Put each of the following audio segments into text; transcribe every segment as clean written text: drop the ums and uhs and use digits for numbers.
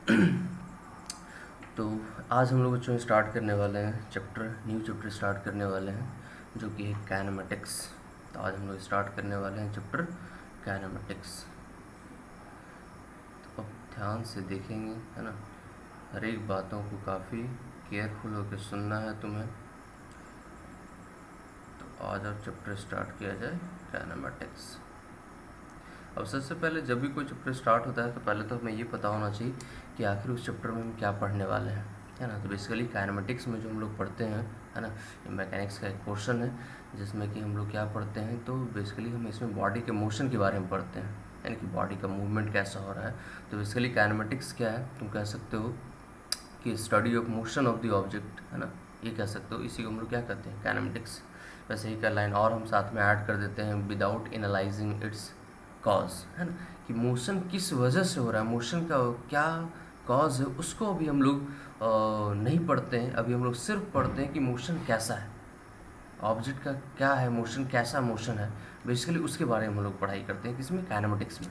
तो आज हम लोग बच्चों स्टार्ट करने वाले हैं न्यू चैप्टर स्टार्ट करने वाले हैं जो कि है काइनेमेटिक्स। तो आज हम लोग स्टार्ट करने वाले हैं चैप्टर काइनेमेटिक्स। तो अब ध्यान से देखेंगे, है ना, हर एक बातों को काफ़ी केयरफुल होकर सुनना है तुम्हें। तो आज अब चैप्टर स्टार्ट किया जाए काइनेमेटिक्स। अब सबसे पहले जब भी कोई चैप्टर स्टार्ट होता है तो पहले तो हमें ये पता होना चाहिए कि आखिर उस चैप्टर में हम क्या पढ़ने वाले हैं, है ना। तो बेसिकली काइनेमेटिक्स में जो हम लोग पढ़ते हैं, है ना, ये मैकेनिक्स का एक पोर्शन है जिसमें कि हम लोग क्या पढ़ते हैं। तो बेसिकली हम इसमें बॉडी के मोशन के बारे में पढ़ते हैं, यानी कि बॉडी का मूवमेंट कैसा हो रहा है। तो बेसिकली काइनेमेटिक्स क्या है, तुम कह सकते हो कि study of motion of the object, है ना, ये कह सकते हो। इसी को हम लोग क्या कहते हैं, काइनेमेटिक्स। वैसे ही का लाइन और हम साथ में ऐड कर देते हैं, विदाउट एनालाइजिंग इट्स कॉज, है ना, कि मोशन किस वजह से हो रहा है, मोशन का क्या कॉज है, उसको अभी हम लोग नहीं पढ़ते हैं। अभी हम लोग सिर्फ पढ़ते हैं कि मोशन कैसा है, ऑब्जेक्ट का क्या है मोशन, कैसा मोशन है, बेसिकली उसके बारे में हम लोग पढ़ाई करते हैं किसमें, काइनेमेटिक्स में।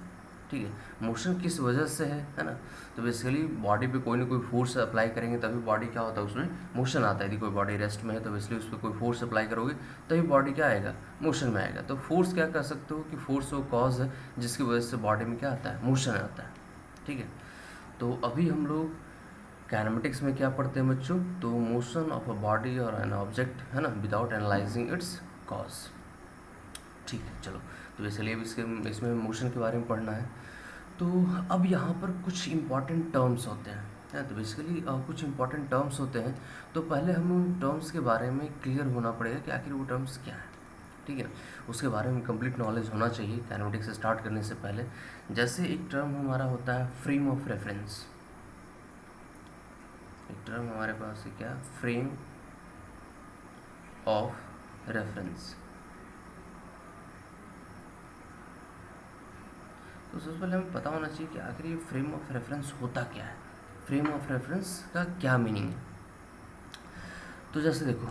ठीक है, मोशन किस वजह से है ना। तो बेसिकली बॉडी पे कोई ना कोई फोर्स अप्लाई करेंगे तभी बॉडी क्या होता है, उसमें मोशन आता है। यदि कोई बॉडी रेस्ट में है तो बेसिकली उस पर कोई फोर्स अप्लाई करोगे तभी बॉडी क्या आएगा, मोशन में आएगा। तो फोर्स क्या कह सकते हो कि फोर्स वो कॉज है जिसकी वजह से बॉडी में क्या आता है, मोशन आता है। ठीक है, तो अभी हम लोग काइनेमेटिक्स में क्या पढ़ते हैं बच्चों, तो मोशन ऑफ अ बॉडी और एन ऑब्जेक्ट, है ना, विदाउट एनालाइजिंग इट्स कॉज। ठीक है, चलो। तो बेसिकली अब इसमें मोशन के बारे में पढ़ना है। तो अब यहाँ पर कुछ इम्पॉर्टेंट टर्म्स होते हैं, है। तो बेसिकली कुछ इम्पॉर्टेंट टर्म्स होते हैं, तो पहले हम उन टर्म्स के बारे में क्लियर होना पड़ेगा कि आखिर वो टर्म्स क्या है। ठीक है, उसके बारे में कंप्लीट नॉलेज होना चाहिए काइनेमेटिक्स स्टार्ट करने से पहले। जैसे एक टर्म हमारा होता है फ्रेम ऑफ रेफरेंस। एक टर्म हमारे पास है क्या, फ्रेम ऑफ रेफरेंस। तो सबसे पहले हमें पता होना चाहिए कि आखिर ये फ्रेम ऑफ रेफरेंस होता क्या है, फ्रेम ऑफ रेफरेंस का क्या मीनिंग है। तो जैसे देखो,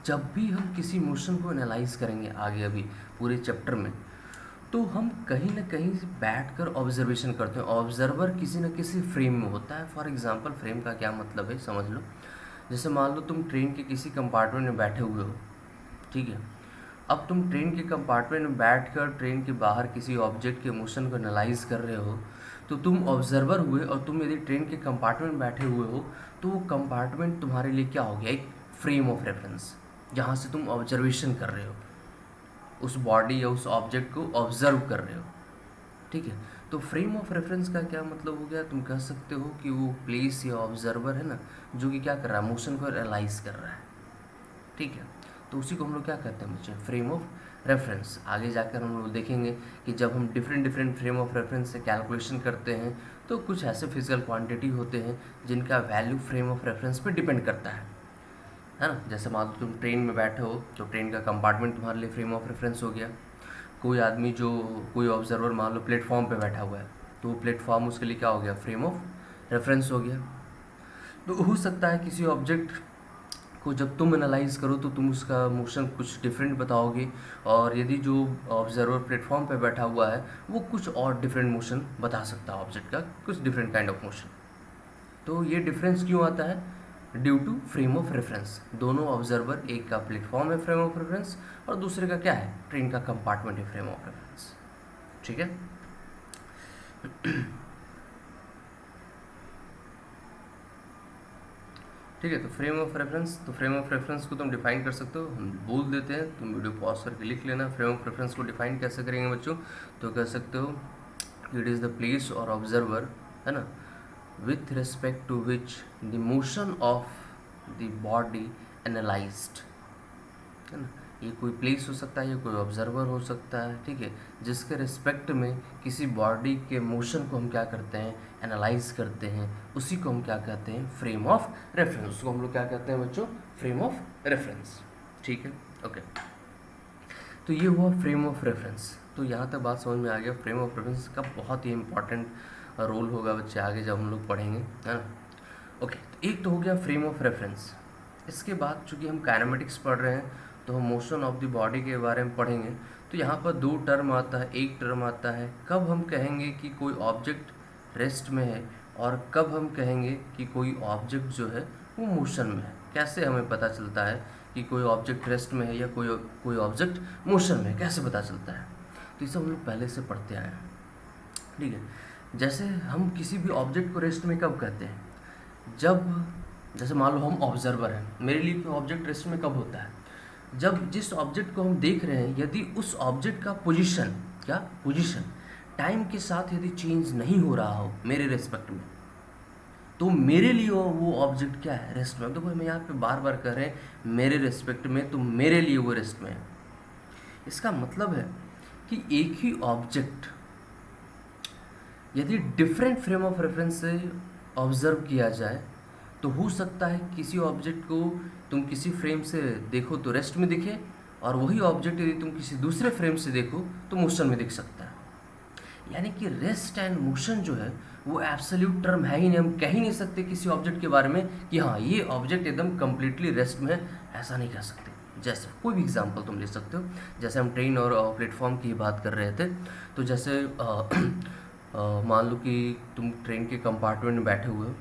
जब भी हम किसी मोशन को एनालाइज करेंगे आगे अभी पूरे चैप्टर में, तो हम कहीं ना कहीं बैठ कर ऑब्जर्वेशन करते हैं। ऑब्जर्वर किसी न किसी फ्रेम में होता है। फॉर एग्जांपल, फ्रेम का क्या मतलब है समझ लो। जैसे मान लो तुम ट्रेन के किसी कंपार्टमेंट में बैठे हुए हो, ठीक है। अब तुम ट्रेन के कंपार्टमेंट में बैठकर ट्रेन के बाहर किसी ऑब्जेक्ट के मोशन को एनालाइज कर रहे हो, तो तुम ऑब्जर्वर हुए। और तुम यदि ट्रेन के कंपार्टमेंट में बैठे हुए हो तो वो कंपार्टमेंट तुम्हारे लिए क्या हो गया, एक फ्रेम ऑफ रेफरेंस, जहाँ से तुम ऑब्जर्वेशन कर रहे हो, उस बॉडी या उस ऑब्जेक्ट को ऑब्जर्व कर रहे हो। ठीक है, तो फ्रेम ऑफ रेफरेंस का क्या मतलब हो गया, तुम कह सकते हो कि वो प्लेस या ऑब्जर्वर है ना, जो कि क्या कर रहा है, मोशन को एनालाइज कर रहा है। ठीक है, तो उसी को हम लोग क्या कहते हैं बच्चे, फ्रेम ऑफ रेफरेंस। आगे जाकर हम लोग देखेंगे कि जब हम different different frame of reference से कैलकुलेशन करते हैं तो कुछ ऐसे फिजिकल क्वांटिटी होते हैं जिनका वैल्यू फ्रेम ऑफ रेफरेंस पे डिपेंड करता है ना। जैसे मान लो तुम ट्रेन में बैठे हो तो ट्रेन का कंपार्टमेंट तुम्हारे लिए फ्रेम ऑफ रेफरेंस हो गया। कोई आदमी जो, कोई ऑब्जर्वर मान लो प्लेटफॉर्म पे बैठा हुआ है, तो वो प्लेटफॉर्म उसके लिए क्या हो गया, फ्रेम ऑफ रेफरेंस हो गया। तो हो सकता है किसी ऑब्जेक्ट को जब तुम एनालाइज करो तो तुम उसका मोशन कुछ डिफरेंट बताओगे, और यदि जो ऑब्जर्वर प्लेटफॉर्म पे बैठा हुआ है वो कुछ और डिफरेंट मोशन बता सकता है, ऑब्जेक्ट का कुछ डिफरेंट काइंड ऑफ मोशन। तो ये डिफरेंस क्यों आता है, due to frame of reference. दोनों ऑब्जर्वर, एक का प्लेटफॉर्म है फ्रेम ऑफ रेफरेंस और दूसरे का क्या है, ट्रेन का कंपार्टमेंट है फ्रेम ऑफ रेफरेंस। ठीक है, ठीक है। तो फ्रेम ऑफ रेफरेंस, तो फ्रेम ऑफ रेफरेंस को तुम डिफाइन कर सकते हो, हम बोल देते हैं, तुम वीडियो पॉज करके लिख लेना। फ्रेम ऑफ रेफरेंस को डिफाइन कैसे करेंगे बच्चों, तो कह सकते हो इट इज़ द प्लेस और ऑब्जर्वर, है ना, with respect to which the motion of the body analyzed, है ना। ये कोई प्लेस हो सकता है, ये कोई ऑब्जर्वर हो सकता है, ठीक है, जिसके रिस्पेक्ट में किसी बॉडी के मोशन को हम क्या करते हैं, एनालाइज करते हैं, उसी को हम क्या कहते हैं, फ्रेम ऑफ रेफरेंस। उसको हम लोग क्या कहते हैं बच्चों, फ्रेम ऑफ रेफरेंस। ठीक है, ओके। तो ये हुआ फ्रेम ऑफ रेफरेंस। तो यहाँ तक बात समझ में आ गया, फ्रेम ऑफ रेफरेंस का बहुत ही इंपॉर्टेंट रोल होगा बच्चे आगे जब हम लोग पढ़ेंगे, है ना। ओके, तो एक तो हो गया फ्रेम ऑफ रेफरेंस। इसके बाद चूँकि हम काइनेमेटिक्स पढ़ रहे हैं तो हम मोशन ऑफ द बॉडी के बारे में पढ़ेंगे। तो यहाँ पर दो टर्म आता है। एक टर्म आता है कब हम कहेंगे कि कोई ऑब्जेक्ट रेस्ट में है, और कब हम कहेंगे कि कोई ऑब्जेक्ट जो है वो मोशन में है? कैसे हमें पता चलता है कि कोई ऑब्जेक्ट रेस्ट में है या कोई कोई ऑब्जेक्ट मोशन में है, कैसे पता चलता है? तो इसे हम लोग पहले से पढ़ते आए हैं, ठीक है। जैसे हम किसी भी ऑब्जेक्ट को रेस्ट में कब कहते हैं? जब, जैसे मान लो हम ऑब्जर्वर हैं, मेरे लिए कोई ऑब्जेक्ट रेस्ट में कब होता है? जब जिस ऑब्जेक्ट को हम देख रहे हैं यदि उस ऑब्जेक्ट का पोजीशन, क्या पोजीशन, टाइम के साथ यदि चेंज नहीं हो रहा हो मेरे रेस्पेक्ट में, तो मेरे लिए वो ऑब्जेक्ट क्या है? रेस्ट में। देखो हम यहाँ पे बार बार कह रहे हैं मेरे रेस्पेक्ट में, तो मेरे लिए वो रेस्ट में है। इसका मतलब है कि एक ही ऑब्जेक्ट यदि डिफरेंट फ्रेम ऑफ रेफरेंस से ऑब्जर्व किया जाए तो हो सकता है किसी ऑब्जेक्ट को तुम किसी फ्रेम से देखो तो रेस्ट में दिखे, और वही ऑब्जेक्ट यदि तुम किसी दूसरे फ्रेम से देखो तो मोशन में दिख सकता है। यानी कि रेस्ट एंड मोशन जो है वो एब्सोल्यूट टर्म है ही नहीं। हम कह ही नहीं सकते किसी ऑब्जेक्ट के बारे में कि हाँ ये ऑब्जेक्ट एकदम कम्प्लीटली रेस्ट में है, ऐसा नहीं कह सकते। जैसे कोई भी एग्जांपल तुम ले सकते हो, जैसे हम ट्रेन और प्लेटफॉर्म की बात कर रहे थे, तो जैसे मान लो कि तुम ट्रेन के कंपार्टमेंट में बैठे हुए हो,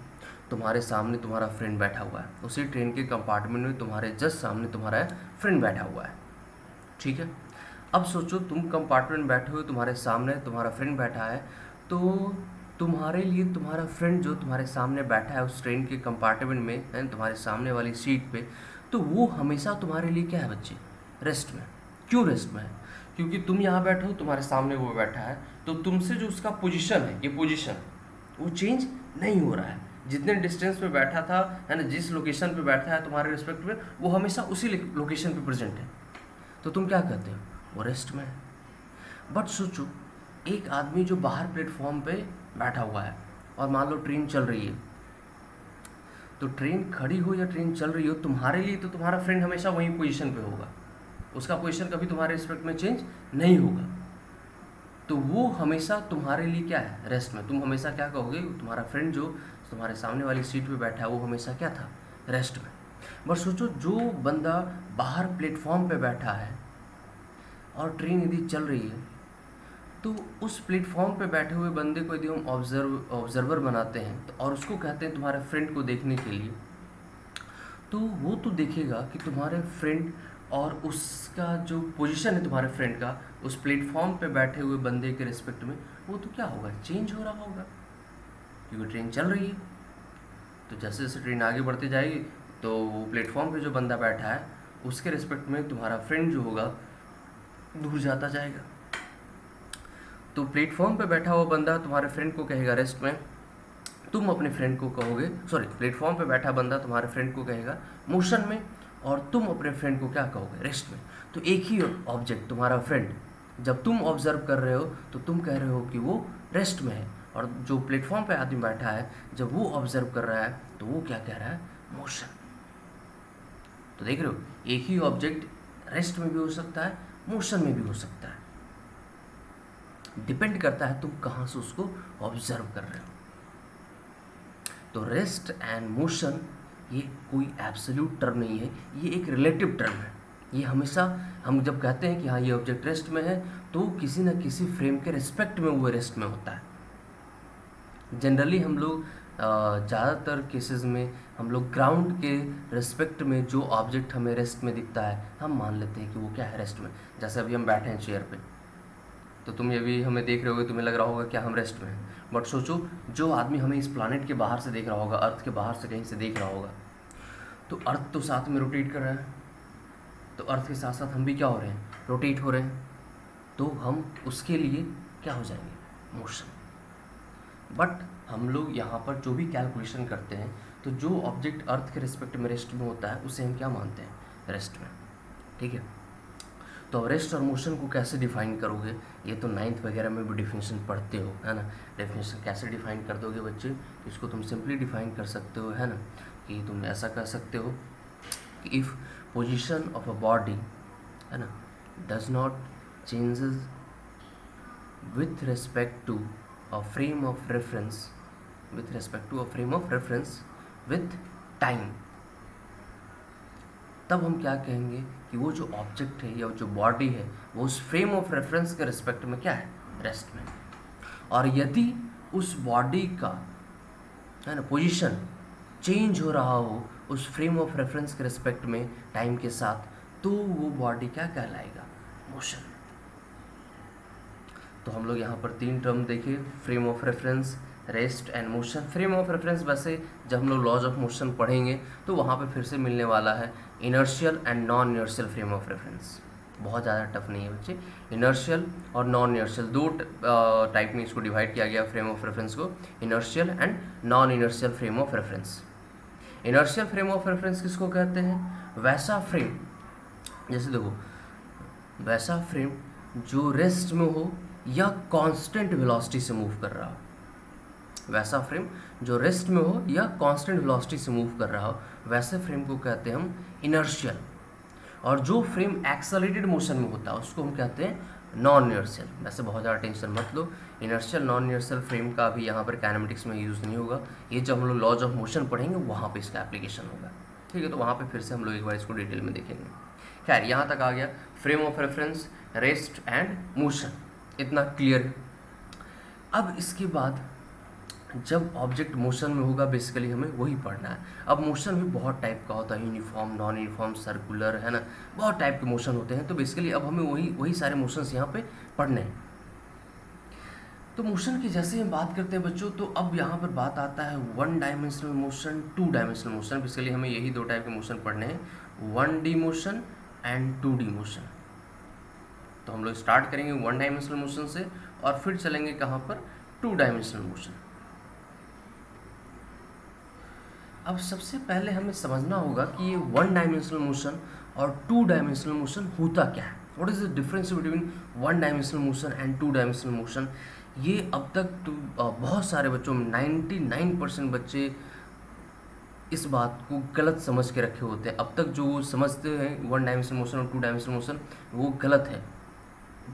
तुम्हारे सामने तुम्हारा फ्रेंड बैठा हुआ है, उसी ट्रेन के कंपार्टमेंट में तुम्हारे जस्ट सामने तुम्हारा फ्रेंड बैठा हुआ है, ठीक है। अब सोचो तुम कंपार्टमेंट बैठे हुए, तुम्हारे सामने तुम्हारा फ्रेंड बैठा है, तो तुम्हारे लिए तुम्हारा फ्रेंड जो तुम्हारे सामने बैठा है उस ट्रेन के कंपार्टमेंट में है, तुम्हारे सामने वाली सीट पे, तो वो हमेशा तुम्हारे लिए क्या है बच्चे? रेस्ट में। क्यों रेस्ट में है? क्योंकि तुम यहाँ बैठे हो, तुम्हारे सामने वो बैठा है, तो तुमसे जो उसका पोजीशन है, ये पोजीशन वो चेंज नहीं हो रहा है। जितने डिस्टेंस पे बैठा था है ना, जिस लोकेशन पे बैठा है तुम्हारे रिस्पेक्ट में, वो हमेशा उसी लोकेशन पे प्रेजेंट है, तो तुम क्या कहते हो? वो रेस्ट में है। बट सोचो एक आदमी जो बाहर प्लेटफॉर्म पे बैठा हुआ है और मान लो ट्रेन चल रही है, तो ट्रेन खड़ी हो या ट्रेन चल रही हो, तुम्हारे लिए तो तुम्हारा फ्रेंड हमेशा वहीं पोजीशन पे होगा, उसका पोजीशन कभी तुम्हारे रिस्पेक्ट में चेंज नहीं होगा, तो वो हमेशा तुम्हारे लिए क्या है? रेस्ट में। तुम हमेशा क्या कहोगे? तुम्हारा फ्रेंड जो तुम्हारे सामने वाली सीट पे बैठा है वो हमेशा क्या था? रेस्ट में। बट सोचो जो बंदा बाहर प्लेटफॉर्म पे बैठा है और ट्रेन यदि चल रही है, तो उस प्लेटफॉर्म पे बैठे हुए बंदे को यदि हम ऑब्जर्वर बनाते हैं तो, और उसको कहते हैं तुम्हारे फ्रेंड को देखने के लिए, तो वो तो देखेगा कि तुम्हारे फ्रेंड और उसका जो पोजीशन है तुम्हारे फ्रेंड का उस प्लेटफॉर्म पे बैठे हुए बंदे के रिस्पेक्ट में, वो तो क्या होगा? चेंज हो रहा होगा, क्योंकि ट्रेन चल रही है। तो जैसे जैसे ट्रेन आगे बढ़ती जाएगी तो वो प्लेटफॉर्म पे जो बंदा बैठा है उसके रिस्पेक्ट में तुम्हारा फ्रेंड जो होगा दूर जाता जाएगा। तो प्लेटफॉर्म पे बैठा हुआ बंदा तुम्हारे फ्रेंड को कहेगा रेस्ट में, तुम अपने फ्रेंड को कहोगे, सॉरी, प्लेटफॉर्म पे बैठा बंदा तुम्हारे फ्रेंड को कहेगा मोशन में, और तुम अपने फ्रेंड को क्या कहोगे? रेस्ट में। तो एक ही ऑब्जेक्ट तुम्हारा फ्रेंड जब तुम ऑब्जर्व कर रहे हो तो तुम कह रहे हो कि वो रेस्ट में है, और जो प्लेटफॉर्म पे आदमी बैठा है जब वो ऑब्जर्व कर रहा है तो वो क्या कह रहा है? मोशन। तो देख रहे हो एक ही ऑब्जेक्ट रेस्ट में भी हो सकता है, मोशन में भी हो सकता है, डिपेंड करता है तुम कहाँ से उसको ऑब्जर्व कर रहे हो। तो रेस्ट एंड मोशन ये कोई एब्सोल्यूट टर्म नहीं है, ये एक रिलेटिव टर्म है। ये हमेशा हम जब कहते हैं कि हाँ ये ऑब्जेक्ट रेस्ट में है, तो किसी न किसी फ्रेम के रिस्पेक्ट में वो रेस्ट में होता है। जनरली हम लोग ज़्यादातर केसेस में हम लोग ग्राउंड के रिस्पेक्ट में जो ऑब्जेक्ट हमें रेस्ट में दिखता है हम मान लेते हैं कि वो क्या है? रेस्ट में। जैसे अभी हम बैठे हैं चेयर पे, तो तुम ये भी हमें देख रहे होगे, तुम्हें लग रहा होगा क्या हम रेस्ट में हैं। बट सोचो जो आदमी हमें इस प्लानेट के बाहर से देख रहा होगा, अर्थ के बाहर से कहीं से देख रहा होगा, तो अर्थ तो साथ में रोटेट कर रहा है, तो अर्थ के साथ साथ हम भी क्या हो रहे हैं? रोटेट हो रहे हैं, तो हम उसके लिए क्या हो जाएंगे? मोशन। बट हम लोग यहाँ पर जो भी कैलकुलेशन करते हैं, तो जो ऑब्जेक्ट अर्थ के रिस्पेक्ट में रेस्ट में होता है उसे हम क्या मानते हैं? रेस्ट में, ठीक है। तो अब रेस्ट और मोशन को कैसे डिफाइन करोगे? ये तो 9th वगैरह में भी डिफिनेशन पढ़ते हो, है ना। डेफिनेशन कैसे डिफाइन कर दोगे बच्चे? इसको तुम सिंपली डिफाइन कर सकते हो, है ना, कि तुम ऐसा कह सकते हो कि if position of a body, है ना, does not changes with respect to a frame of reference, with respect to a frame of reference with time, तब हम क्या कहेंगे कि वो जो ऑब्जेक्ट है या जो बॉडी है वो उस फ्रेम ऑफ रेफरेंस के रिस्पेक्ट में क्या है? रेस्ट में। और यदि उस बॉडी का है ना, पोजीशन चेंज हो रहा हो उस फ्रेम ऑफ रेफरेंस के रिस्पेक्ट में टाइम के साथ, तो वो बॉडी क्या कहलाएगा, मोशन। तो हम लोग यहाँ पर 3 टर्म देखे, frame of reference, rest and motion. Frame of reference वैसे जब हम लोग लॉज ऑफ मोशन पढ़ेंगे तो वहाँ पे फिर से मिलने वाला है inertial and non inertial frame of reference. बहुत ज़्यादा टफ नहीं है बच्चे, इनर्शियल और नॉन इनर्शियल 2 टाइप में इसको डिवाइड किया गया फ्रेम ऑफ रेफरेंस को, inertial and non inertial frame of reference. Inertial frame of reference किसको कहते हैं, वैसा फ्रेम, जैसे देखो वैसा फ्रेम जो रेस्ट में हो या कांस्टेंट वेलोसिटी से मूव कर रहा हो। वैसा फ्रेम जो रेस्ट में हो या कांस्टेंट वेलोसिटी से मूव कर रहा हो, वैसे फ्रेम को कहते हैं हम इनर्शियल। और जो फ्रेम एक्सेलरेटेड मोशन में होता है उसको हम कहते हैं नॉन इनर्शियल। वैसे बहुत ज़्यादा टेंशन मत लो, इनर्शियल नॉन इनर्शियल फ्रेम का अभी यहाँ पर काइनेमेटिक्स में यूज़ नहीं होगा, ये जब हम लोग लॉज ऑफ मोशन पढ़ेंगे वहाँ पे इसका एप्लीकेशन होगा। ठीक है, तो वहाँ पे फिर से हम लोग एक बार इसको डिटेल में देखेंगे। खैर यहाँ तक आ गया frame of reference, rest and motion, इतना क्लियर है। अब इसके बाद जब ऑब्जेक्ट मोशन में होगा बेसिकली हमें वही पढ़ना है। अब मोशन भी बहुत टाइप का होता है, यूनिफॉर्म, नॉन यूनिफॉर्म, सर्कुलर, है ना, बहुत टाइप के मोशन होते हैं। तो बेसिकली अब हमें वही सारे मोशंस यहाँ पे पढ़ने हैं। तो मोशन की जैसे हम बात करते हैं बच्चों, तो अब यहाँ पर बात आता है 1 dimensional motion, 2 dimensional motion. Basically हमें यही 2 टाइप के मोशन पढ़ने हैं, 1D motion and 2D motion. तो हम लोग स्टार्ट करेंगे 1 डायमेंशनल मोशन से और फिर चलेंगे कहाँ पर, 2 डायमेंशनल मोशन। अब सबसे पहले हमें समझना होगा कि ये 1 डायमेंशनल मोशन और 2 डायमेंशनल मोशन होता क्या है। What is the difference between 1 dimensional motion and 2 dimensional motion. ये अब तक तो बहुत सारे बच्चों में 99% बच्चे इस बात को गलत समझ के रखे होते हैं। अब तक जो समझते हैं 1 डायमेंशनल मोशन और 2 डायमेंशनल मोशन, वो गलत है।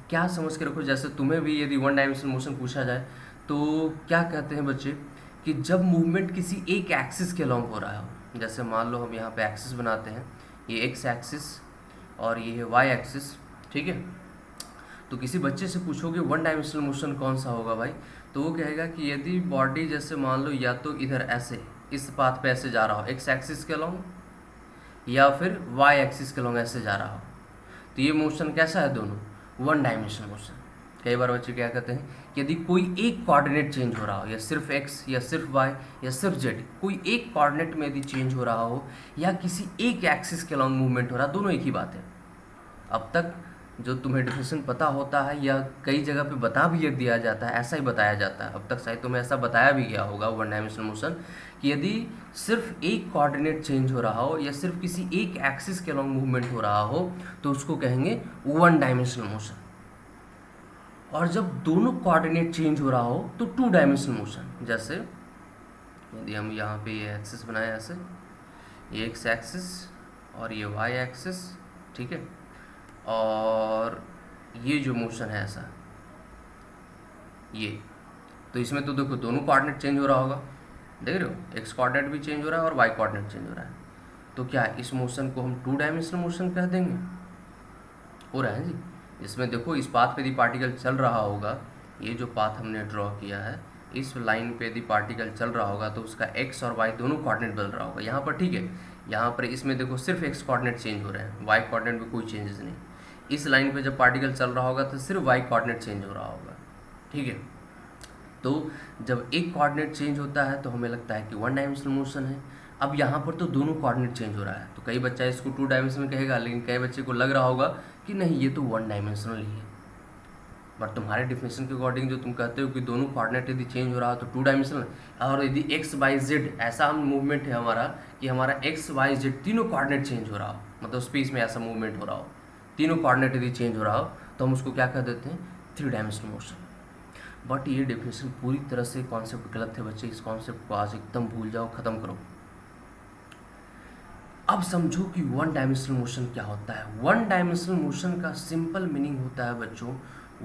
क्या समझ के रखो, जैसे तुम्हें भी यदि 1 डायमेंशनल मोशन पूछा जाए तो क्या कहते हैं बच्चे कि जब मूवमेंट किसी एक एक्सिस के अलॉन्ग हो रहा हो, जैसे मान लो हम यहाँ पे एक्सिस बनाते हैं, ये एक्स एक्सिस और ये है वाई एक्सिस, ठीक है। तो किसी बच्चे से पूछोगे 1 डायमेंशनल मोशन कौन सा होगा भाई, तो वो कहेगा कि यदि बॉडी जैसे मान लो या तो इधर ऐसे इस पाथ पे ऐसे जा रहा हो एक्स एक्सिस के अलॉन्ग, या फिर वाई एक्सिस के अलॉन्ग ऐसे जा रहा हो, तो ये मोशन कैसा है, दोनों 1 डायमेंशनल मोशन। कई बार बच्चे क्या कहते हैं कि यदि कोई एक कोऑर्डिनेट चेंज हो रहा हो, या सिर्फ एक्स या सिर्फ वाई या सिर्फ जेड, कोई एक कोऑर्डिनेट में यदि चेंज हो रहा हो या किसी एक एक्सिस के अलॉन्ग मूवमेंट हो रहा है, दोनों एक ही बात है। अब तक जो तुम्हें डिफिनेशन पता होता है या कई जगह पे बता भी दिया जाता है, ऐसा ही बताया जाता है, अब तक शायद तुम्हें ऐसा बताया भी गया होगा 1 डायमेंशनल मोशन, कि यदि सिर्फ एक कोऑर्डिनेट चेंज हो रहा हो या सिर्फ किसी एक एक्सिस के अलॉन्ग मूवमेंट हो रहा हो तो उसको कहेंगे 1 डायमेंशनल मोशन। और जब दोनों कोऑर्डिनेट चेंज हो रहा हो तो 2 डायमेंशनल मोशन। जैसे यदि हम यहाँ पे ये एक्सिस बनाए ऐसे, ये एक्स एक्सिस और ये वाई एक्सिस, ठीक है, और ये जो मोशन है ऐसा, ये, तो इसमें तो देखो दोनों कोऑर्डिनेट चेंज हो रहा होगा, देख रहे हो, एक्स कोऑर्डिनेट भी चेंज हो रहा है और वाई कोऑर्डिनेट चेंज हो रहा है। तो क्या इस मोशन को हम 2 डायमेंशनल मोशन कह देंगे, हो रहा है जी। इसमें देखो इस पाथ पे यदि पार्टिकल चल रहा होगा, ये जो पाथ हमने ड्रॉ किया है, इस लाइन पे यदि पार्टिकल चल रहा होगा तो उसका एक्स और वाई दोनों कोऑर्डिनेट बदल रहा होगा। यहाँ पर ठीक है, यहाँ पर इसमें देखो सिर्फ एक्स कोऑर्डिनेट चेंज हो रहे हैं, वाई कोऑर्डिनेट में कोई चेंजेस नहीं। इस लाइन पे जब पार्टिकल चल रहा होगा तो सिर्फ वाई कोऑर्डिनेट चेंज हो रहा होगा, ठीक है। तो जब एक कोऑर्डिनेट चेंज होता है तो हमें लगता है कि 1 डायमेंशनल मोशन है। अब यहाँ पर तो दोनों कोऑर्डिनेट चेंज हो रहा है, तो कई बच्चा इसको 2 डायमेंशनल कहेगा, लेकिन कई बच्चे को लग रहा होगा कि नहीं ये तो 1 डायमेंशनल ही है। बट तुम्हारे डिफिनेशन के अकॉर्डिंग जो तुम कहते हो कि दोनों कोऑर्डिनेट यदि चेंज हो रहा है तो 2 डायमेंशनल, और यदि एक्स वाई जेड ऐसा मूवमेंट है हमारा कि हमारा एक्स वाई जेड तीनों कोऑर्डिनेट चेंज हो रहा हो, मतलब स्पेस में ऐसा मूवमेंट हो रहा हो, तीनों कोऑर्डिनेट यदि चेंज हो रहा हो तो हम उसको क्या कह देते हैं, 3 डायमेंशनल मोशन। बट ये डेफिनेशन पूरी तरह से कॉन्सेप्ट गलत है बच्चे, इस कॉन्सेप्ट को आज एकदम भूल जाओ, ख़त्म करो। अब समझो कि 1 डायमेंशनल मोशन क्या होता है। 1 डायमेंशनल मोशन का सिंपल मीनिंग होता है बच्चों,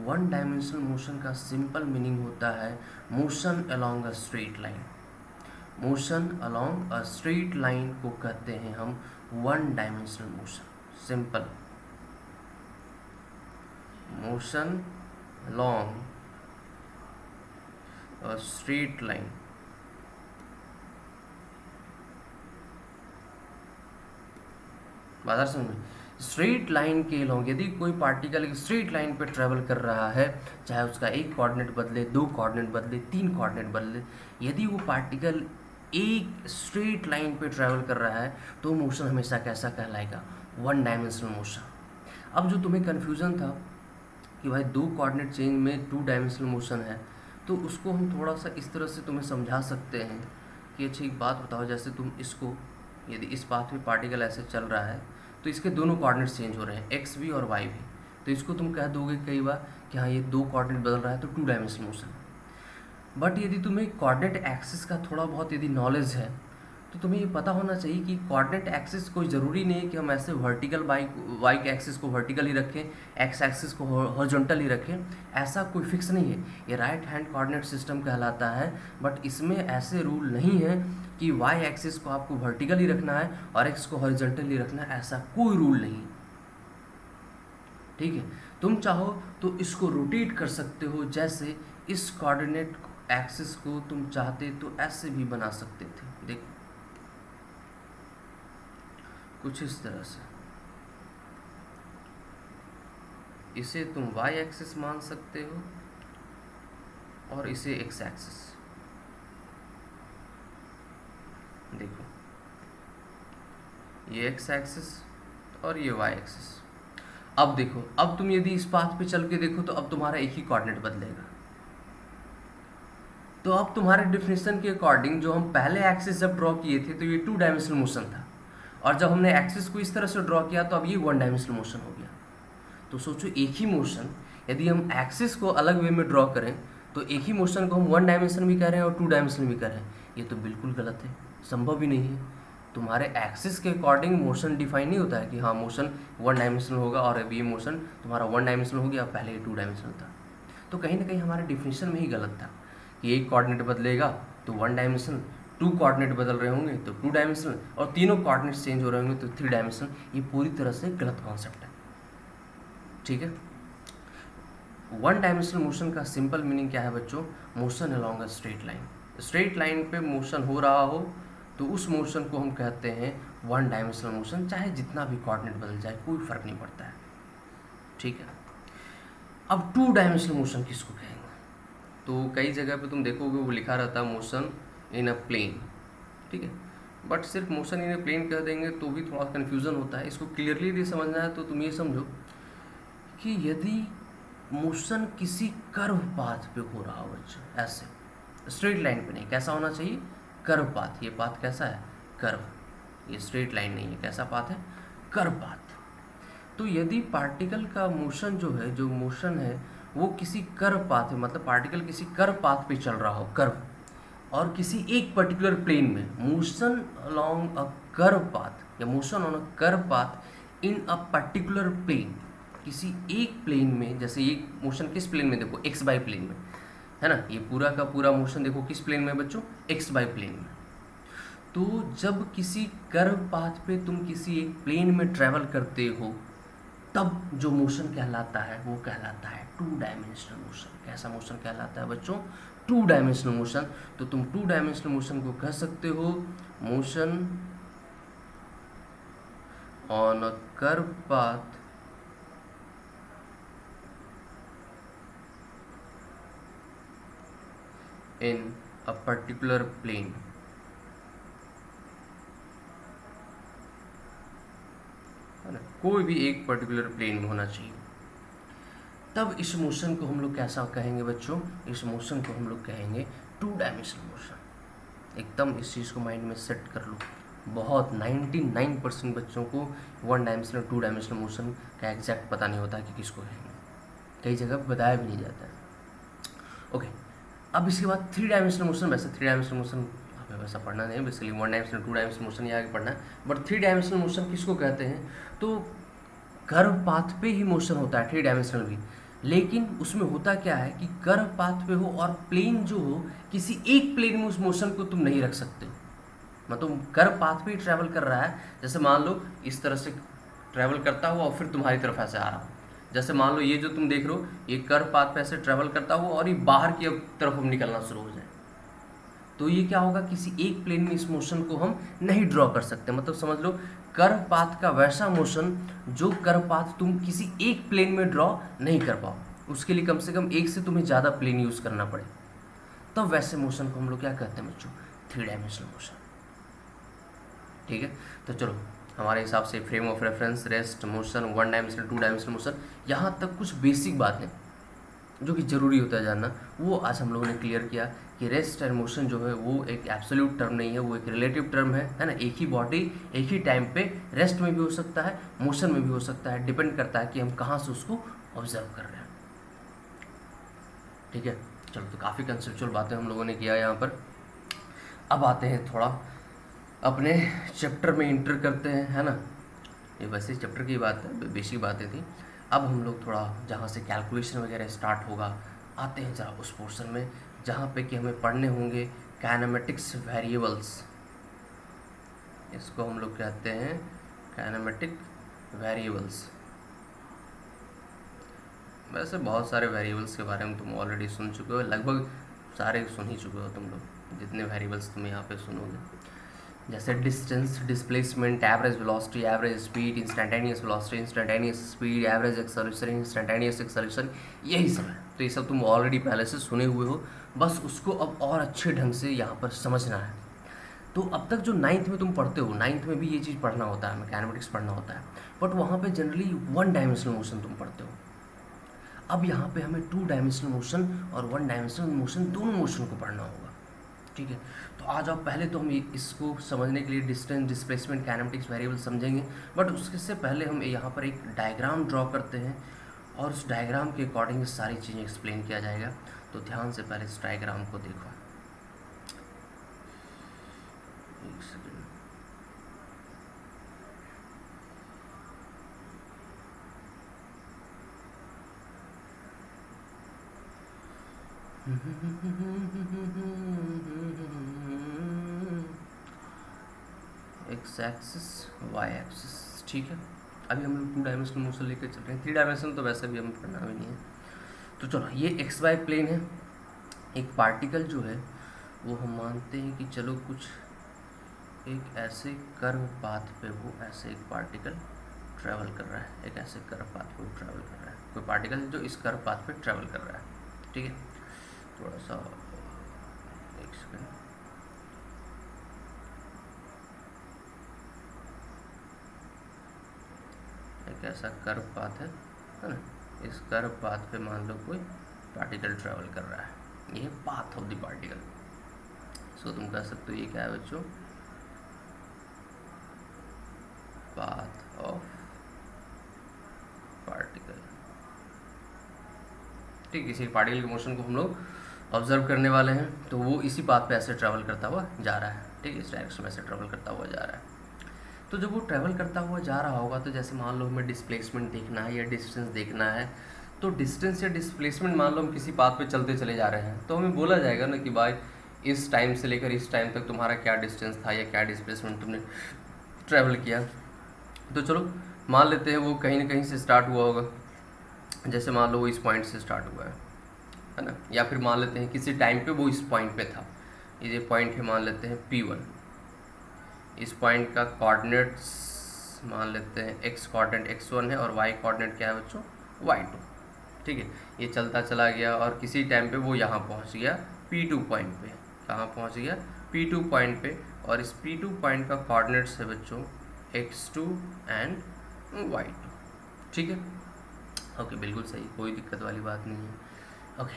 1 डायमेंशनल मोशन का सिंपल मीनिंग होता है motion along a straight line. Motion along a straight line को कहते हैं हम 1 dimensional motion. Simple, motion along a straight line बात समझ में। स्ट्रेट लाइन के लॉन्ग, यदि कोई पार्टिकल एक स्ट्रेट लाइन पे ट्रेवल कर रहा है, चाहे उसका एक कोऑर्डिनेट बदले, दो कोऑर्डिनेट बदले, तीन कोऑर्डिनेट बदले, यदि वो पार्टिकल एक स्ट्रेट लाइन पे ट्रेवल कर रहा है तो मोशन हमेशा कैसा कहलाएगा, वन डायमेंशनल मोशन। अब जो तुम्हें कन्फ्यूज़न था कि भाई दो कोऑर्डिनेट चेंज में टू डायमेंशनल मोशन है, तो उसको हम थोड़ा सा इस तरह से तुम्हें समझा सकते हैं कि अच्छा एक बात बताओ, जैसे तुम इसको, यदि इस पाथ में पार्टिकल ऐसे चल रहा है तो इसके दोनों कोऑर्डिनेट्स चेंज हो रहे हैं, एक्स भी और वाई भी, तो इसको तुम कह दोगे कई बार कि हाँ ये दो कोऑर्डिनेट बदल रहा है तो टू डायमेंशनल मोशन। बट यदि तुम्हें कोऑर्डिनेट एक्सिस का थोड़ा बहुत यदि नॉलेज है तो तुम्हें ये पता होना चाहिए कि कोऑर्डिनेट एक्सिस कोई ज़रूरी नहीं है कि हम ऐसे वर्टिकल वाई के एक्सिस को वर्टिकल ही रखें, एक्स एक्सिस को हॉरिजॉन्टल ही रखें, ऐसा कोई फिक्स नहीं है। ये राइट हैंड कोऑर्डिनेट सिस्टम कहलाता है, बट इसमें ऐसे रूल नहीं है कि वाई एक्सिस को आपको वर्टिकल ही रखना है और एक्स को हॉरिजॉन्टल ही रखना है, ऐसा कोई रूल नहीं। ठीक है, तुम चाहो तो इसको रोटेट कर सकते हो, जैसे इस कोऑर्डिनेट एक्सिस को तुम चाहते तो ऐसे भी बना सकते थे, देखो कुछ इस तरह से, इसे तुम y एक्सिस मान सकते हो और इसे x एक्सिस, देखो ये x एक्सिस और ये y एक्सिस। अब देखो, अब तुम यदि इस पाथ पे चल के देखो तो अब तुम्हारा एक ही कोऑर्डिनेट बदलेगा, तो अब तुम्हारे डिफिनेशन के अकॉर्डिंग जो हम पहले एक्सिस जब ड्रॉ किए थे तो ये टू डायमेंशनल मोशन था, और जब हमने एक्सिस को इस तरह से ड्रॉ किया तो अब ये वन डायमेंशनल मोशन हो गया। तो सोचो एक ही मोशन यदि हम एक्सिस को अलग वे में ड्रॉ करें तो एक ही मोशन को हम वन डायमेंशन भी कह रहे हैं और टू डायमेंशन भी कह रहे हैं, ये तो बिल्कुल गलत है, संभव ही नहीं है। तुम्हारे एक्सिस के अकॉर्डिंग मोशन डिफाइन नहीं होता है कि हाँ मोशन वन डायमेंशनल होगा और अब ये मोशन तुम्हारा वन डायमेंशनल हो गया, पहले ये टू डायमेंशनल था। तो कहीं ना कहीं हमारे डिफिनेशन में ही गलत था कि एक कोऑर्डिनेट बदलेगा तो वन डायमेंशनल, टू कोऑर्डिनेट बदल रहे होंगे तो टू डायमेंशनल, और तीनों कोऑर्डिनेट्स चेंज हो रहे होंगे तो थ्री डायमेंशनल। ये पूरी तरह से गलत कॉन्सेप्ट है। ठीक है, वन डायमेंशनल मोशन का सिंपल मीनिंग क्या है बच्चों, motion along a straight line. Straight line पे मोशन हो रहा हो तो उस मोशन को हम कहते हैं वन डायमेंशनल मोशन, चाहे जितना भी कोऑर्डिनेट बदल जाए कोई फर्क नहीं पड़ता है। ठीक है, अब टू डायमेंशनल मोशन किसको कहेंगे, तो कई जगह पे तुम देखोगे वो लिखा रहता है मोशन इन अ प्लेन। ठीक है, बट सिर्फ मोशन इन अ प्लेन कह देंगे तो भी थोड़ा कन्फ्यूज़न होता है। इसको क्लियरली यदि समझना है तो तुम ये समझो कि यदि मोशन किसी कर्व पाथ पे हो रहा हो बच्चों, ऐसे स्ट्रेट लाइन पे नहीं, कैसा होना चाहिए, कर्व पाथ। ये पाथ कैसा है, कर्व, ये स्ट्रेट लाइन नहीं है, कैसा पाथ है, कर्व पाथ। तो यदि पार्टिकल का मोशन जो है, जो मोशन है वो किसी कर्व पाथ है, मतलब पार्टिकल किसी कर्व पाथ पे चल रहा हो, कर्व, और किसी एक पर्टिकुलर प्लेन में, motion along a curve path या motion on a curve path in a particular plane, किसी एक प्लेन में। जैसे ये मोशन किस प्लेन में, देखो एक्स बाई प्लेन में है ना, ये पूरा का पूरा मोशन देखो किस प्लेन में बच्चों, एक्स बाई प्लेन में। तो जब किसी कर्व पाथ पे तुम किसी एक प्लेन में ट्रैवल करते हो तब जो मोशन कहलाता है वो कहलाता है टू डायमेंशनल मोशन। कैसा मोशन कहलाता है बच्चों, टू डायमेंशनल मोशन। तो तुम टू डायमेंशनल मोशन को कह सकते हो motion on a curve path in a particular plane. है ना, कोई भी एक पर्टिकुलर प्लेन में होना चाहिए। तब इस मोशन को हम लोग कैसा कहेंगे बच्चों, इस मोशन को हम लोग कहेंगे टू डायमेंशनल मोशन। एकदम इस चीज़ को माइंड में सेट कर लो। बहुत 99% बच्चों को one dimensional two dimensional motion का एग्जैक्ट पता नहीं होता कि किसको कहेंगे, कई जगह बताया भी नहीं जाता है। ओके, अब इसके बाद थ्री डायमेंशनल मोशन। वैसे थ्री डायमेंशनल मोशन हमें वैसा पढ़ना नहीं है, basically one dimensional two dimensional motion ये आगे पढ़ना है। बट थ्री डायमेंशनल मोशन किसको कहते हैं, तो कर्व पाथ पे ही मोशन होता है थ्री डायमेंशनल भी, लेकिन उसमें होता क्या है कि कर्व पाथ पे हो और प्लेन जो हो, किसी एक प्लेन में उस मोशन को तुम नहीं रख सकते। मतलब कर्व पाथ पे ही ट्रैवल कर रहा है, जैसे मान लो इस तरह से ट्रैवल करता हुआ और फिर तुम्हारी तरफ ऐसे आ रहा हो। जैसे मान लो ये जो तुम देख रहे हो ये कर्व पाथ पे ऐसे ट्रैवल करता हुआ और ये बाहर की तरफ हम निकलना शुरू हो जाए, तो ये क्या होगा, किसी एक प्लेन में इस मोशन को हम नहीं ड्रॉ कर सकते। मतलब समझ लो कर्व पाथ का वैसा मोशन जो कर्व पाथ तुम किसी एक प्लेन में ड्रॉ नहीं कर पाओ, उसके लिए कम से कम एक से तुम्हें ज़्यादा प्लेन यूज़ करना पड़े, तब वैसे मोशन को हम लोग क्या कहते हैं बच्चों, 3 डायमेंशनल मोशन। ठीक है, तो चलो हमारे हिसाब से frame of reference, rest, motion, 1 dimensional, 2 dimensional motion, यहाँ तक कुछ बेसिक बातें जो कि ज़रूरी होता है जानना, वो आज हम लोगों ने क्लियर किया कि रेस्ट एंड मोशन जो है वो एक एब्सोल्यूट टर्म नहीं है, वो एक रिलेटिव टर्म है ना। एक ही बॉडी एक ही टाइम पे रेस्ट में भी हो सकता है, मोशन में भी हो सकता है, डिपेंड करता है कि हम कहाँ से उसको ऑब्जर्व कर रहे हैं। ठीक है, चलो तो काफ़ी कंसेप्चुअल बातें हम लोगों ने किया यहाँ पर। अब आते हैं थोड़ा अपने चैप्टर में इंटर करते हैं, है ना। ये वैसे चैप्टर की बात है, बेसिक बातें थी। अब हम लोग थोड़ा जहाँ से कैलकुलेशन वगैरह स्टार्ट होगा, आते हैं जरा उस पोर्शन में जहाँ पे कि हमें पढ़ने होंगे काइनेमेटिक्स वेरिएबल्स। इसको हम लोग कहते हैं काइनेमेटिक वेरिएबल्स। वैसे बहुत सारे वेरिएबल्स के बारे में तुम ऑलरेडी सुन चुके हो, लगभग सारे सुन ही चुके हो तुम लोग, जितने वेरिएबल्स तुम यहाँ पे सुनोगे, जैसे distance, displacement, average velocity, average speed, instantaneous velocity, instantaneous speed, average acceleration, instantaneous acceleration, यही सब है। तो ये सब तुम ऑलरेडी पहले से सुने हुए हो, बस उसको अब और अच्छे ढंग से यहाँ पर समझना है। तो अब तक जो 9th में तुम पढ़ते हो, 9th में भी ये चीज़ पढ़ना होता है, मैकेनिक्स पढ़ना होता है, बट वहाँ पे जनरली 1 डायमेंशनल मोशन तुम पढ़ते हो। अब यहाँ पे हमें 2 डायमेंशनल मोशन और 1 डायमेंशनल मोशन, दोनों मोशन को पढ़ना होगा। ठीक है, तो आ जाओ, पहले तो हम इसको समझने के लिए डिस्टेंस, डिस्प्लेसमेंट, काइनेमेटिक्स वेरिएबल समझेंगे, बट उससे पहले हम यहाँ पर एक डायग्राम ड्रॉ करते हैं और उस डायग्राम के अकॉर्डिंग सारी चीज़ें एक्सप्लेन किया जाएगा। तो ध्यान से पहले इस डायग्राम को देखो। एक second, X axis, Y axis. ठीक है, अभी हम लोग 2 डायमेंशनल मोशन लेकर चल रहे हैं, 3 डायमेंशनल तो वैसे भी हमें पढ़ना भी नहीं है। तो चलो, ये एक्स वाई प्लेन है, एक पार्टिकल जो है वो हम मानते हैं कि चलो कुछ एक ऐसे कर्व पाथ पे वो ऐसे एक पार्टिकल ट्रैवल कर रहा है, एक ऐसे कर्व पाथ पे ट्रैवल कर रहा है, कोई पार्टिकल जो इस कर्व पाथ पे ट्रैवल कर रहा है। ठीक है, थोड़ा सा एक सेकेंड, एक ऐसा कर्व पाथ है ना, इस कर्व पाथ पे मान लो कोई पार्टिकल ट्रैवल कर रहा है, ये पाथ ऑफ द पार्टिकल। सो तुम कह सकते हो ये क्या है बच्चों, पाथ ऑफ पार्टिकल। ठीक, किसी पार्टिकल के मोशन को हम लोग ऑब्जर्व करने वाले हैं, तो वो इसी पाथ पे ऐसे ट्रैवल करता हुआ जा रहा है। ठीक, इस डायरेक्शन में ऐसे ट्रैवल करता हुआ जा रहा है। तो जब वो ट्रैवल करता हुआ जा रहा होगा, तो जैसे मान लो हमें डिस्प्लेसमेंट देखना है या डिस्टेंस देखना है, तो डिस्टेंस या डिस्प्लेसमेंट मान लो हम किसी पाथ पे चलते चले जा रहे हैं, तो हमें बोला जाएगा ना कि भाई इस टाइम से लेकर इस टाइम तक तुम्हारा क्या डिस्टेंस था या क्या डिस्प्लेसमेंट तुमने ट्रैवल किया। तो चलो मान लेते हैं वो कहीं ना कहीं से स्टार्ट हुआ होगा, जैसे मान लो वो इस पॉइंट से स्टार्ट हुआ है ना, या फिर मान लेते हैं किसी टाइम पे वो इस पॉइंट पे था, ये पॉइंट है मान लेते हैं P1, इस पॉइंट का कोऑर्डिनेट्स मान लेते हैं x कोऑर्डिनेट x1 है और y कोऑर्डिनेट क्या है बच्चों, y2। ठीक है, ये चलता चला गया और किसी टाइम पे वो यहाँ पहुँच गया P2 पॉइंट पे, कहाँ पहुँच गया P2 पॉइंट पे, और इस P2 पॉइंट का कोऑर्डिनेट्स है बच्चों x2 एंड y2। ठीक है, ओके, बिल्कुल सही, कोई दिक्कत वाली बात नहीं है। ओके,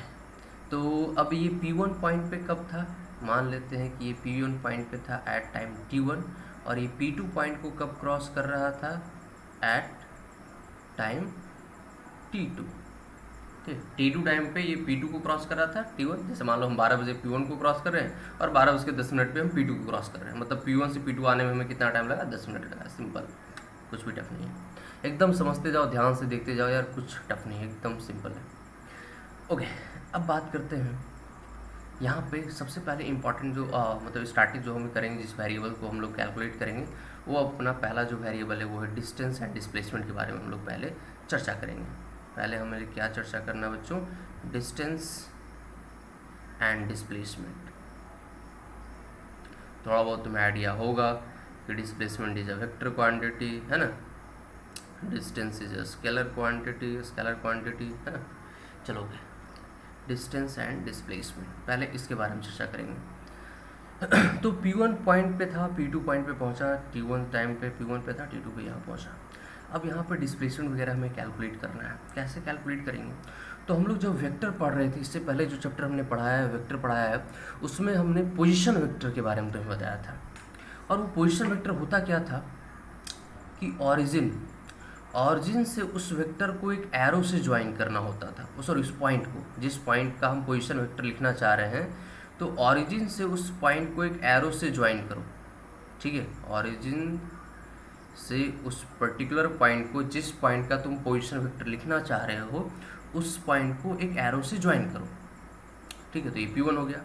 तो अब ये P1 पॉइंट पे कब था, मान लेते हैं कि ये P1 पॉइंट पे था एट टाइम T1, और ये P2 पॉइंट को कब क्रॉस कर रहा था, एट टाइम T2। ठीक, T2 टाइम पे ये P2 को क्रॉस कर रहा था T1, जैसे मान लो हम 12 बजे P1 को क्रॉस कर रहे हैं और 12:10 पे हम P2 को क्रॉस कर रहे हैं, मतलब P1 से P2 आने में हमें कितना टाइम लगा, 10 मिनट लगा। सिंपल, कुछ भी टफ नहीं है, एकदम समझते जाओ, ध्यान से देखते जाओ यार, कुछ टफ नहीं है, एकदम सिंपल है। ओके, अब बात करते हैं यहाँ पे सबसे पहले इंपॉर्टेंट जो मतलब स्टार्टिंग जो हम करेंगे, जिस वेरिएबल को हम लोग कैलकुलेट करेंगे, वो अपना पहला जो वेरिएबल है वो है डिस्टेंस एंड डिस्प्लेसमेंट के बारे में हम लोग पहले चर्चा करेंगे। पहले हमें क्या चर्चा करना बच्चों, डिस्टेंस एंड डिस्प्लेसमेंट। थोड़ा बहुत तुम्हें आइडिया होगा कि displacement is a vector quantity, है ना, distance is a scalar quantity, है ना। चलोगे, डिस्टेंस एंड डिस्प्लेसमेंट, पहले इसके बारे में चर्चा करेंगे। तो P1 पॉइंट पे था, P2 पॉइंट पे पहुंचा, T1 टाइम पे P1 पे था, T2 पे यहाँ पहुंचा। अब यहाँ पे डिस्प्लेसमेंट वगैरह हमें कैलकुलेट करना है। कैसे कैलकुलेट करेंगे? तो हम लोग जब वेक्टर पढ़ रहे थे, इससे पहले जो चैप्टर हमने पढ़ाया है, वेक्टर पढ़ाया है, उसमें हमने पोजीशन वेक्टर के बारे में तुम्हें बताया था। और वो पोजीशन वेक्टर होता क्या था कि ऑरिजिन से उस वेक्टर को एक एरो से ज्वाइन करना होता था, सॉरी उस पॉइंट को, जिस पॉइंट का हम पोजीशन वेक्टर लिखना चाह रहे हैं, तो ऑरिजिन से उस पॉइंट को एक एरो से ज्वाइन करो, ठीक है। ऑरिजिन से उस पर्टिकुलर पॉइंट को, जिस पॉइंट का तुम पोजीशन वेक्टर लिखना चाह रहे हो, उस पॉइंट को एक एरो से ज्वाइन करो, ठीक है। तो ये P1 हो गया।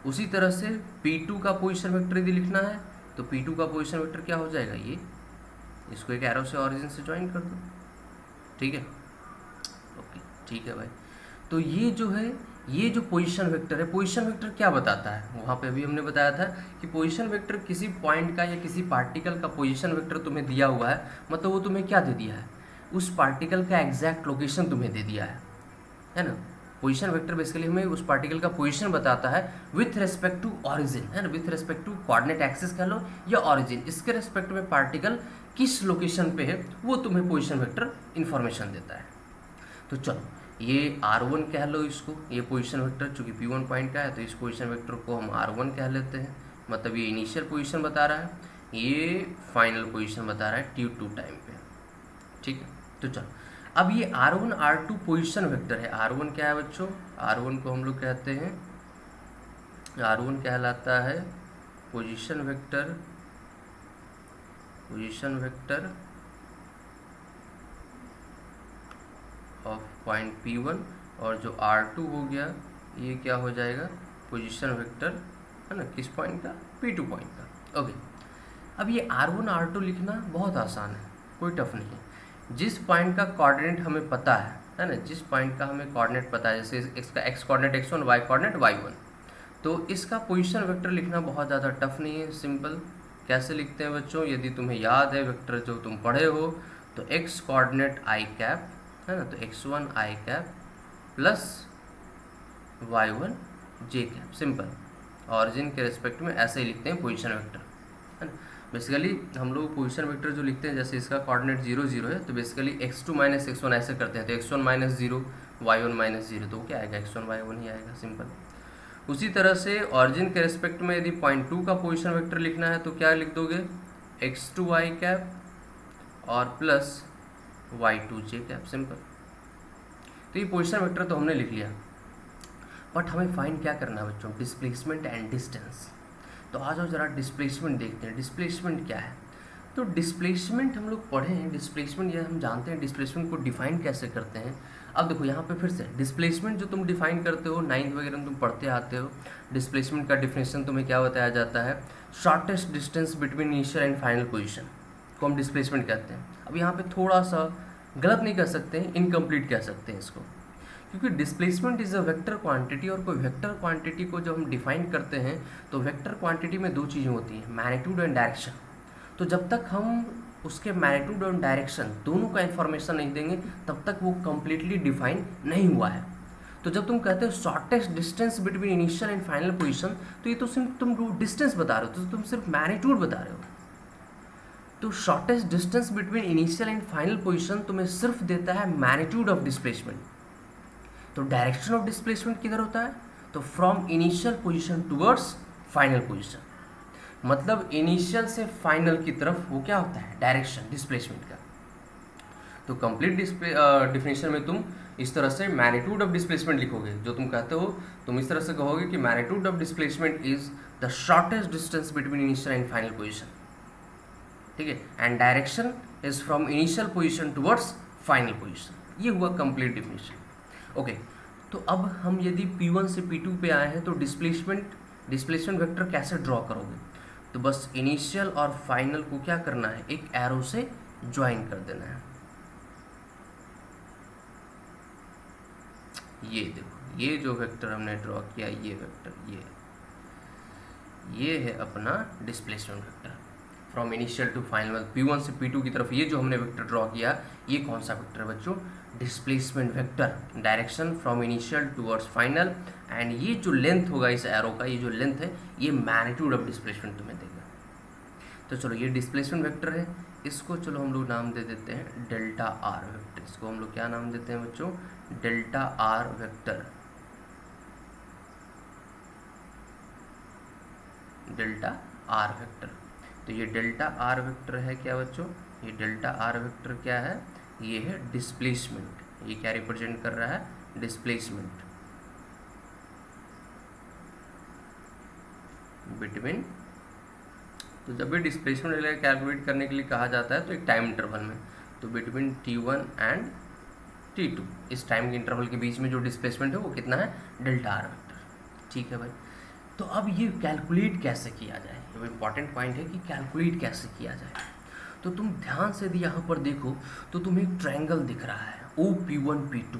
उसी तरह से P2 का पोजीशन वेक्टर यदि लिखना है तो P2 का पोजीशन वेक्टर क्या हो जाएगा, ये, इसको एक एरो से ऑरिजिन से ज्वाइन कर दो, ठीक है। ओके, ठीक है भाई। तो ये जो है, ये जो पोजीशन वेक्टर है, पोजीशन वेक्टर क्या बताता है, वहाँ पे अभी हमने बताया था कि पोजीशन वेक्टर किसी पॉइंट का या किसी पार्टिकल का पोजीशन वेक्टर तुम्हें दिया हुआ है, मतलब वो तुम्हें क्या दे दिया है, उस पार्टिकल का एग्जैक्ट लोकेशन तुम्हें दे दिया है ना। पोजीशन वेक्टर बेसिकली हमें उस पार्टिकल का पोजीशन बताता है विथ रेस्पेक्ट टू ऑरिजिन, है ना, with respect to coordinate axis कह लो या ऑरिजिन, इसके रेस्पेक्ट में पार्टिकल किस लोकेशन पे है वो तुम्हें पोजीशन वेक्टर इन्फॉर्मेशन देता है। तो चलो, ये R1 कह लो इसको, ये पोजीशन वेक्टर चूँकि P1 पॉइंट का है तो इस पोजीशन वेक्टर को हम R1 कह लेते हैं, मतलब ये इनिशियल पोजीशन बता रहा है, ये फाइनल पोजीशन बता रहा है T2 टाइम पे, ठीक है। तो चलो, अब ये R1 R2 पोजीशन वेक्टर है। R1 क्या है बच्चों, R1 को हम लोग कहते हैं, R1 कहलाता है position vector of point P1, और जो R2 हो गया ये क्या हो जाएगा, पोजीशन वेक्टर, है ना, किस पॉइंट का, P2 पॉइंट का। ओके, अब ये R1 R2 लिखना बहुत आसान है, कोई टफ नहीं है। जिस पॉइंट का कोऑर्डिनेट हमें पता है ना, जिस पॉइंट का हमें कोऑर्डिनेट पता है, जैसे इसका x coordinate x1, y coordinate y1, तो इसका पोजीशन वेक्टर लिखना बहुत ज़्यादा टफ नहीं है, सिंपल। कैसे लिखते हैं बच्चों, यदि तुम्हें याद है वेक्टर जो तुम पढ़े हो, तो x कोऑर्डिनेट i कैप, है ना, तो x1 i cap plus y1 j cap, simple. Origin के रेस्पेक्ट में ऐसे ही लिखते हैं पोजीशन वेक्टर, है ना। बेसिकली हम लोग पोजीशन वेक्टर जो लिखते हैं, जैसे इसका कोऑर्डिनेट 0 0 है, तो बेसिकली x2 माइनस x1 ऐसे करते हैं, तो x1 माइनस 0 y1 माइनस 0, तो क्या आएगा, x1 y1 ही आएगा, सिंपल। उसी तरह से ऑरिजिन के रेस्पेक्ट में यदि पॉइंट 2 का पोजीशन वेक्टर लिखना है तो क्या लिख दोगे, x2 y कैप और plus y2 j cap, simple. तो ये पोजीशन वेक्टर तो हमने लिख लिया, बट हमें फाइंड क्या करना है बच्चों, डिस्प्लेसमेंट एंड डिस्टेंस। तो आ जाओ जरा डिस्प्लेसमेंट देखते हैं, डिस्प्लेसमेंट क्या है। तो डिस्प्लेसमेंट हम लोग पढ़े हैं, डिस्प्लेसमेंट ये हम जानते हैं, डिस्प्लेसमेंट को डिफाइन कैसे करते हैं। अब देखो यहाँ पे फिर से डिस्प्लेसमेंट जो तुम डिफाइन करते हो, 9th वगैरह में तुम पढ़ते आते हो, डिस्प्लेसमेंट का डिफिनेशन तुम्हें क्या बताया जाता है, shortest distance between initial and final position को हम डिस्प्लेसमेंट कहते हैं। अब यहाँ पे थोड़ा सा गलत नहीं कह सकते हैं, इनकम्प्लीट कह सकते हैं इसको, क्योंकि displacement is a vector quantity, और कोई वेक्टर क्वांटिटी को जब हम डिफाइन करते हैं तो वेक्टर क्वांटिटी में दो चीज़ें होती हैं, मैग्नीट्यूड एंड डायरेक्शन। तो जब तक हम उसके मैग्नीट्यूड और डायरेक्शन दोनों का इन्फॉर्मेशन नहीं देंगे तब तक वो कम्प्लीटली डिफाइन नहीं हुआ है। तो जब तुम कहते हो shortest distance between initial and final position, तो ये तो सिर्फ तुम डिस्टेंस बता रहे हो, तो तुम सिर्फ मैग्नीट्यूड बता रहे हो। तो shortest distance between initial and final position तुम्हें सिर्फ देता है मैग्नीट्यूड ऑफ डिस्प्लेसमेंट। तो डायरेक्शन ऑफ डिस्प्लेसमेंट किधर होता है, तो from initial position towards final position, मतलब इनिशियल से फाइनल की तरफ वो क्या होता है, डायरेक्शन डिस्प्लेसमेंट का। तो कंप्लीट डिफिनेशन में तुम इस तरह से मैग्नीट्यूड ऑफ डिस्प्लेसमेंट लिखोगे, जो तुम कहते हो, तुम इस तरह से कहोगे कि magnitude of displacement is the shortest distance between initial and final position, ठीक है, and direction is from initial position towards final position. ये हुआ कंप्लीट डिफिनेशन। ओके, तो अब हम यदि P1 से P2 पे आए हैं तो डिस्प्लेसमेंट वेक्टर कैसे ड्रॉ करोगे, तो बस इनिशियल और फाइनल को क्या करना है, एक एरो से ज्वाइन कर देना है। ये देखो, ये जो वेक्टर हमने ड्रॉ किया, ये वेक्टर ये है अपना displacement vector from initial to final, P1 से P2 की तरफ ये जो हमने वेक्टर ड्रॉ किया, ये कौन सा वेक्टर है बच्चों? Displacement vector, direction from initial towards final. And ये जो लेंथ होगा इस एरो का, ये जो लेंथ है, ये मैग्नीट्यूड ऑफ डिस्प्लेसमेंट तुम्हें देगा। तो चलो ये डिस्प्लेसमेंट वेक्टर है, इसको चलो हम लोग नाम दे देते हैं डेल्टा आर वेक्टर। इसको हम लोग क्या नाम देते हैं बच्चों? Delta R vector. Delta R vector. तो ये डेल्टा आर वेक्टर है क्या बच्चों? ये डेल्टा आर वेक्टर क्या है? ये है डिस्प्लेसमेंट। ये क्या रिप्रेजेंट कर रहा है? Displacement between. तो जब भी डिस्प्लेसमेंट कैलकुलेट करने के लिए कहा जाता है तो एक टाइम इंटरवल में, तो बिटवीन T1 एंड T2, इस टाइम के इंटरवल के बीच में जो डिस्प्लेसमेंट है वो कितना है? Delta R vector. ठीक है भाई। तो अब ये कैलकुलेट कैसे किया जाए, ये इंपॉर्टेंट पॉइंट है कि कैलकुलेट कैसे किया जाए। तो तुम ध्यान से यदि यहाँ पर देखो तो तुम्हें एक ट्रायंगल दिख रहा है OP1P2,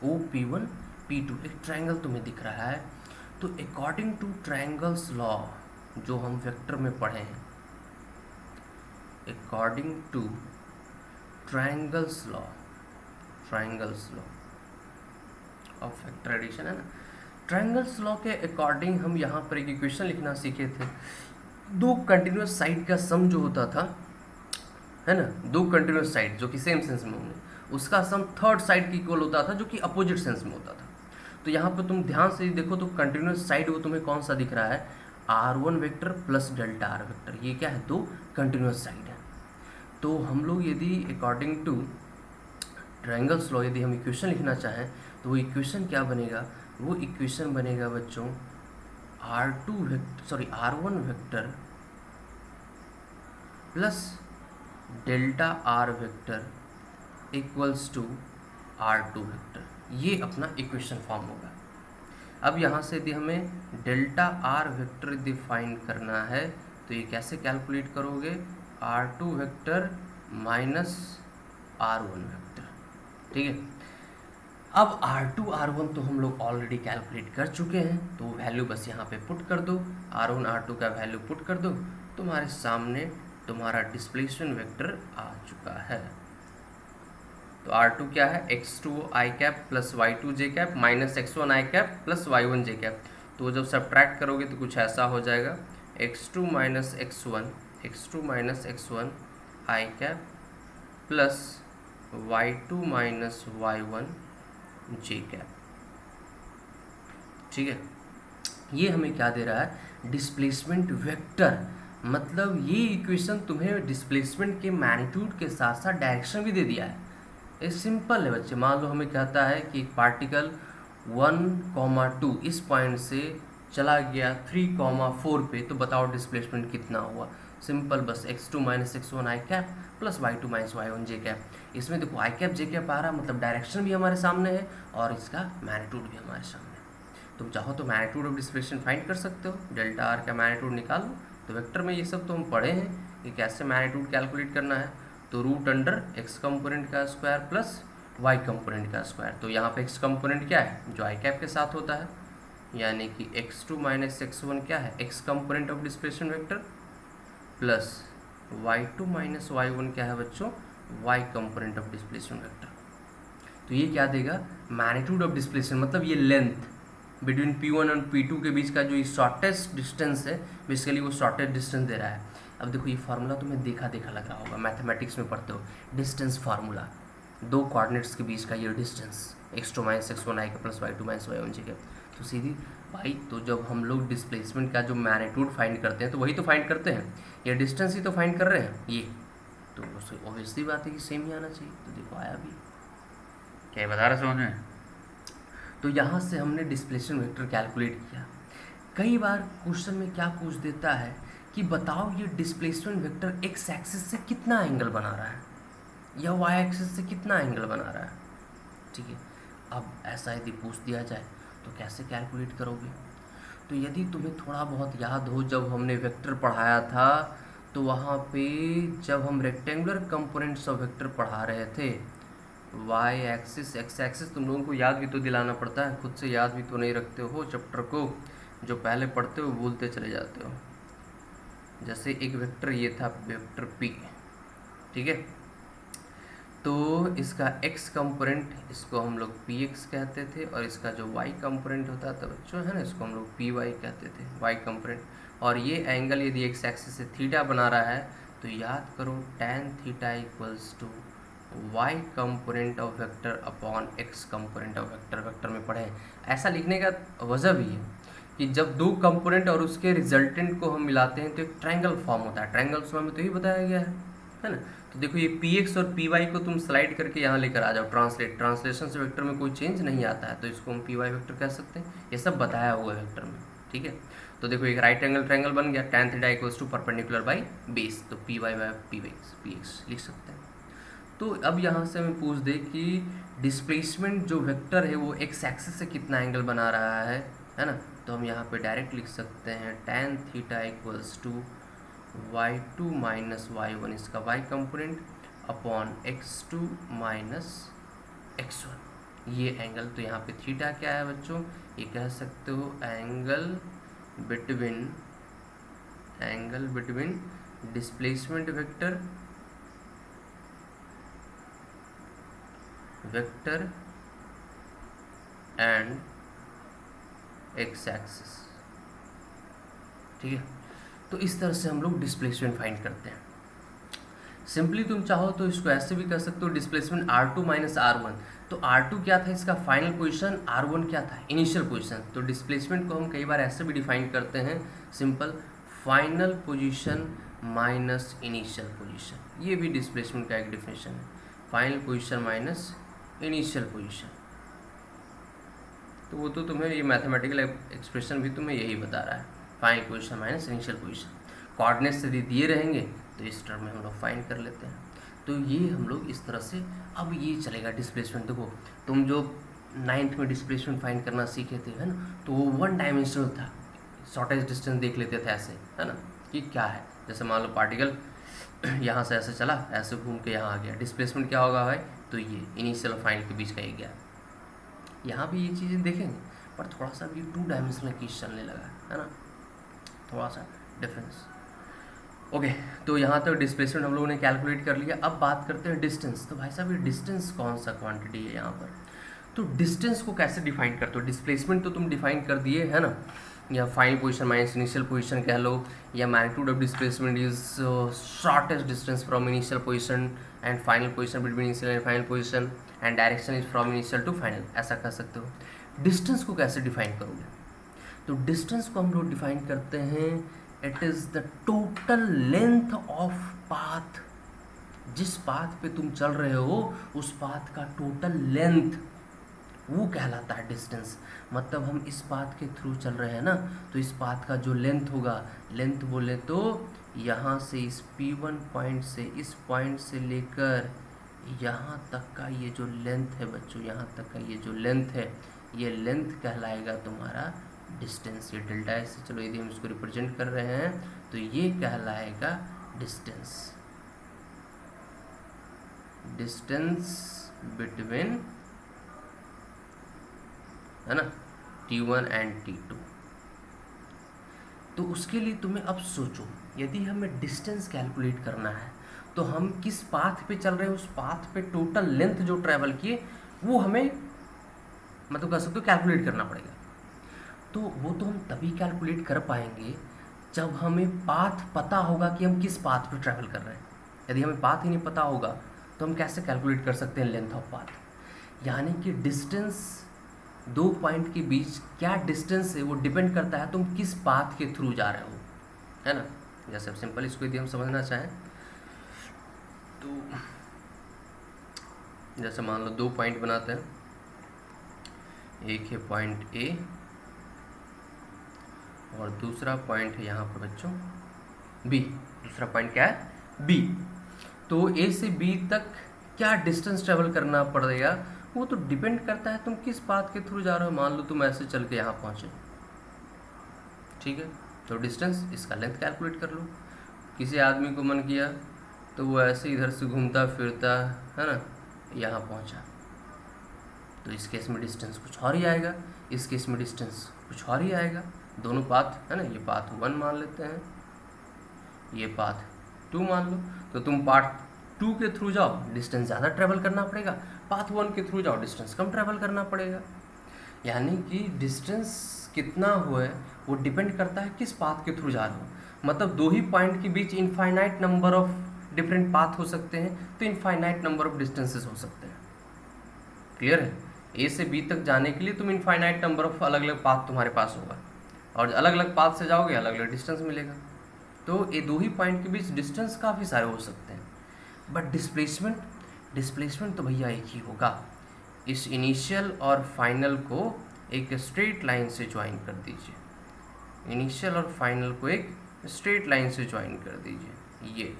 OP1P2 एक ट्रायंगल तुम्हें दिख रहा है। तो अकॉर्डिंग टू ट्रायंगल्स लॉ जो हम वेक्टर में पढ़े हैं, according to triangles law of vector addition है ना, ट्रायंगल्स लॉ के अकॉर्डिंग हम यहाँ पर एक इक्वेशन लिखना सीखे थे। दो कंटिन्यूस साइड का सम जो होता था, है ना, दो कंटिन्यूस साइड जो कि सेम सेंस में होंगे, उसका सम थर्ड साइड की इक्वल होता था जो कि अपोजिट सेंस में होता था। तो यहाँ पर तुम ध्यान से देखो तो कंटिन्यूस साइड वो तुम्हें कौन सा दिख रहा है? R1 vector plus delta R vector. ये क्या है? दो कंटिन्यूस साइड है। तो हम लोग यदि अकॉर्डिंग टू ट्रायंगल्स लॉ यदि हम इक्वेशन लिखना चाहें तो वो इक्वेशन क्या बनेगा? वो इक्वेशन बनेगा बच्चों R1 vector plus delta R vector equals to R2 vector. ये अपना इक्वेशन फॉर्म होगा। अब यहाँ से यदि हमें डेल्टा आर वेक्टर डिफाइन करना है तो ये कैसे कैलकुलेट करोगे? R2 vector minus R1 vector. ठीक है। अब R2 R1 तो हम लोग ऑलरेडी कैलकुलेट कर चुके हैं, तो वैल्यू बस यहाँ पे पुट कर दो, R1 R2 का वैल्यू पुट कर दो, तुम्हारे सामने तुम्हारा डिस्प्लेसमेंट वेक्टर आ चुका है। तो R2 क्या है? x2 i cap plus y2 j cap minus x1 i cap plus y1 j cap. तो जब सब्ट्रैक्ट करोगे तो कुछ ऐसा हो जाएगा, x2 minus x1 i cap plus y2 minus y1 j cap. ठीक है। ये हमें क्या दे रहा है? Displacement vector. मतलब ये इक्वेशन तुम्हें डिस्प्लेसमेंट के मैग्नीट्यूड के साथ साथ डायरेक्शन भी दे दिया है। ये सिंपल है बच्चे। मान लो हमें कहता है कि एक पार्टिकल 1,2 इस पॉइंट से चला गया 3,4 पे, तो बताओ डिस्प्लेसमेंट कितना हुआ? सिंपल, बस x2 minus x1 I cap plus y2 minus y1 J cap. इसमें देखो आई कैप जे कैप आ रहा, मतलब डायरेक्शन भी हमारे सामने है और इसका मैग्नीट्यूड भी हमारे सामने है। तुम चाहो तो मैग्नीट्यूड ऑफ डिस्प्लेसमेंट फाइंड कर सकते हो, डेल्टा आर का मैग्नीट्यूड निकालो। तो वेक्टर में ये सब तो हम पढ़े हैं कि कैसे मैग्नीट्यूड कैलकुलेट करना है। तो रूट अंडर x कंपोनेंट का स्क्वायर प्लस y कंपोनेंट का स्क्वायर। तो यहाँ पे x कंपोनेंट क्या है? जो आई कैप के साथ होता है, यानी कि x2 माइनस x1 क्या है? x component of displacement vector plus y2 minus y1 क्या है बच्चों? y component of displacement vector. तो ये क्या देगा? मैग्नीट्यूड ऑफ डिस्प्लेसमेंट, मतलब ये लेंथ बिटवीन P1 और P2 के बीच का जो शॉर्टेस्ट डिस्टेंस है, बेसिकली वो शॉर्टेस्ट डिस्टेंस दे रहा है। अब देखो ये फार्मूला तुम्हें देखा देखा लग रहा होगा, मैथमेटिक्स में पढ़ते हो, डिस्टेंस फार्मूला, दो कोऑर्डिनेट्स के बीच का ये डिस्टेंस, x2 माइनस x1 आई का प्लस y2 माइनस y1 जी का। तो सीधी भाई, तो जब हम लोग डिस्प्लेसमेंट का जो मैग्नीट्यूड फाइंड करते हैं तो वही तो फाइंड करते हैं, ये डिस्टेंस ही तो फाइंड कर रहे हैं ये। तो ऑब्वियसली बात है कि सेम ही आना चाहिए। तो देखो आया भी, क्या बता रहा समझ में? तो यहाँ से हमने डिस्प्लेसमेंट वेक्टर कैलकुलेट किया। कई बार क्वेश्चन में क्या पूछ देता है कि बताओ ये डिस्प्लेसमेंट वेक्टर एक्स एक्सिस से कितना एंगल बना रहा है या वाई एक्सिस से कितना एंगल बना रहा है। ठीक है। अब ऐसा यदि पूछ दिया जाए तो कैसे कैलकुलेट करोगे? तो यदि तुम्हें थोड़ा बहुत याद हो, जब हमने वेक्टर पढ़ाया था तो वहाँ पे जब हम रेक्टेंगुलर कंपोनेंट्स ऑफ वेक्टर पढ़ा रहे थे, वाई एक्सिस एक्स एक्सिस तुम लोगों को याद भी तो दिलाना पड़ता है, खुद से याद भी तो नहीं रखते हो चैप्टर को, जो पहले पढ़ते हो भूलते चले जाते हो। जैसे एक वेक्टर ये था वेक्टर p, ठीक है, तो इसका x कंपोनेंट इसको हम लोग px कहते थे, और इसका जो y कंपोनेंट होता था बच्चों है ना, इसको हम लोग py कहते थे, y कंपोनेंट। और ये एंगल यदि x एक्सिस से थीटा बना रहा है तो याद करो tan theta equals to y component of vector upon x component of vector. Vector में पढ़े ऐसा लिखने का वजह भी है कि जब दो कंपोनेंट और उसके रिजल्टेंट को हम मिलाते हैं तो एक ट्रायंगल फॉर्म होता है। ट्रायंगल फॉर्म में तो ही बताया गया है ना। तो देखो ये px और py को तुम स्लाइड करके यहाँ लेकर आ जाओ, ट्रांसलेशन से वेक्टर में कोई चेंज नहीं आता है, तो इसको हम py वेक्टर कह सकते हैं। ये सब बताया हुआ है वेक्टर में, ठीक है। तो देखो एक राइट एंगल ट्रायंगल बन गया, tan theta equals to perpendicular by base, तो py बाई px लिख सकते हैं। तो अब यहाँ से हमें पूछ दे कि डिस्प्लेसमेंट जो वेक्टर है वो एक्स एक्सिस से कितना एंगल बना रहा है ना। तो हम यहाँ पे डायरेक्ट लिख सकते हैं tan theta equals to y2 minus y1 इसका y component upon x2 minus x1 ये एंगल। तो यहाँ पे थीटा क्या है बच्चों, ये कह सकते हो angle between displacement vector and x axis, ठीक है। तो इस तरह से हम लोग डिस्प्लेसमेंट फाइंड करते हैं। सिंपली तुम चाहो तो इसको ऐसे भी कर सकते हो, डिस्प्लेसमेंट r2 माइनस r1। तो r2 क्या था, इसका फाइनल पोजीशन, r1 क्या था, इनिशियल पोजीशन। तो डिस्प्लेसमेंट को हम कई बार ऐसे भी डिफाइन करते हैं, simple final position minus initial position. ये भी डिस्प्लेसमेंट का एक डिफिनेशन है, final position minus initial position. तो वो तो तुम्हें ये मैथमेटिकल एक्सप्रेशन भी तुम्हें यही बता रहा है, final position minus initial position. Coordinates यदि दिए रहेंगे तो इस टर्म में हम लोग फाइंड कर लेते हैं। तो ये हम लोग इस तरह से, अब ये चलेगा डिस्प्लेसमेंट। देखो तुम जो 9th में डिस्प्लेसमेंट फाइंड करना सीखे थे है ना, तो वो 1 डायमेंशनल था, शॉर्टेज डिस्टेंस देख लेते थे ऐसे है ना कि क्या है। जैसे मान लो पार्टिकल यहाँ से ऐसे चला, ऐसे घूम के यहाँ आ गया, डिस्प्लेसमेंट क्या होगा भाई, तो ये इनिशियल और फाइनल के बीच का ही गया। यहाँ भी ये चीज़ें देखेंगे, पर थोड़ा सा भी 2 डायमेंशनल केस चलने लगा है ना, थोड़ा सा डिफरेंस। ओके, तो यहाँ तक डिस्प्लेसमेंट हम लोगों ने कैलकुलेट कर लिया। अब बात करते हैं डिस्टेंस। तो भाई साहब ये डिस्टेंस कौन सा क्वांटिटी है यहाँ पर, तो डिस्टेंस को कैसे डिफाइन करते हो। डिस्प्लेसमेंट तो तुम डिफाइन कर दिए है ना, या final position minus initial position कह लो, या magnitude of displacement is shortest distance from initial position and final position between initial and final position and direction is from initial to final, ऐसा कह सकते हो। डिस्टेंस को कैसे डिफाइन करोगे, तो डिस्टेंस को हम लोग डिफाइन करते हैं, it is the total length of path. जिस पाथ पे तुम चल रहे हो उस पाथ का टोटल लेंथ, वो कहलाता है डिस्टेंस। मतलब हम इस पाथ के थ्रू चल रहे हैं ना, तो इस पाथ का जो लेंथ होगा, लेंथ बोले तो यहाँ से इस P1 पॉइंट से, इस पॉइंट से लेकर यहाँ तक का ये जो लेंथ है बच्चों, यहाँ तक का ये जो लेंथ है, ये लेंथ कहलाएगा तुम्हारा डिस्टेंस। ये डेल्टा एस से, चलो यदि हम इसको रिप्रेजेंट कर रहे हैं तो ये कहलाएगा डिस्टेंस, डिस्टेंस बिटवीन है ना T1 एंड T2। तो उसके लिए तुम्हें अब सोचो, यदि हमें डिस्टेंस कैलकुलेट करना है तो हम किस पाथ पे चल रहे हैं, उस पाथ पे टोटल लेंथ जो ट्रैवल किए वो हमें मतलब कह सकते हो कैलकुलेट करना पड़ेगा। तो वो तो हम तभी कैलकुलेट कर पाएंगे जब हमें पाथ पता होगा कि हम किस पाथ पे ट्रैवल कर रहे हैं। यदि हमें पाथ ही नहीं पता होगा तो हम कैसे कैलकुलेट कर सकते हैं लेंथ ऑफ पाथ। यानी कि डिस्टेंस, 2 पॉइंट के बीच क्या डिस्टेंस है वो डिपेंड करता है तुम किस पाथ के थ्रू जा रहे हो, है ना। जैसे अब सिंपल इसको यदि हम समझना चाहें तो जैसे मान लो 2 पॉइंट बनाते हैं, एक है पॉइंट ए और दूसरा पॉइंट है यहाँ पर बच्चों बी। दूसरा पॉइंट क्या है, बी। तो ए से बी तक क्या डिस्टेंस ट्रेवल करना पड़ेगा, वो तो डिपेंड करता है तुम किस पाथ के थ्रू जा रहे हो। मान लो तुम ऐसे चल के यहाँ पहुँचे, ठीक है, तो डिस्टेंस, इसका लेंथ कैलकुलेट कर लो। किसी आदमी को मन किया तो वो ऐसे इधर से घूमता फिरता है ना यहाँ पहुँचा, तो इस केस में डिस्टेंस कुछ और ही आएगा, इस केस में डिस्टेंस कुछ और ही आएगा। दोनों पाथ है ना, ये पाथ 1 मान लेते हैं, ये पाथ 2 मान लो, तो तुम पाथ 2 के थ्रू जाओ, डिस्टेंस ज़्यादा ट्रैवल करना पड़ेगा, पाथ 1 के थ्रू जाओ, डिस्टेंस कम ट्रैवल करना पड़ेगा। यानी कि डिस्टेंस कितना हुआ है वो डिपेंड करता है किस पाथ के थ्रू जा रहे हो। मतलब दो ही पॉइंट के बीच infinite number of different path हो सकते हैं, तो इनफाइनाइट नंबर ऑफ डिस्टेंसेस हो सकते हैं। क्लियर है? ए से बी तक जाने के लिए तुम इनफाइनाइट नंबर ऑफ अलग अलग पाथ तुम्हारे पास होगा, और अलग अलग पाथ से जाओगे अलग अलग डिस्टेंस मिलेगा। तो ये दो ही पॉइंट के बीच डिस्टेंस काफ़ी सारे हो सकते हैं। बट डिस्प्लेसमेंट तो भैया एक ही होगा। इस इनिशियल और फाइनल को एक स्ट्रेट लाइन से ज्वाइन कर दीजिए, इनिशियल और फाइनल को एक स्ट्रेट लाइन से ज्वाइन कर दीजिए,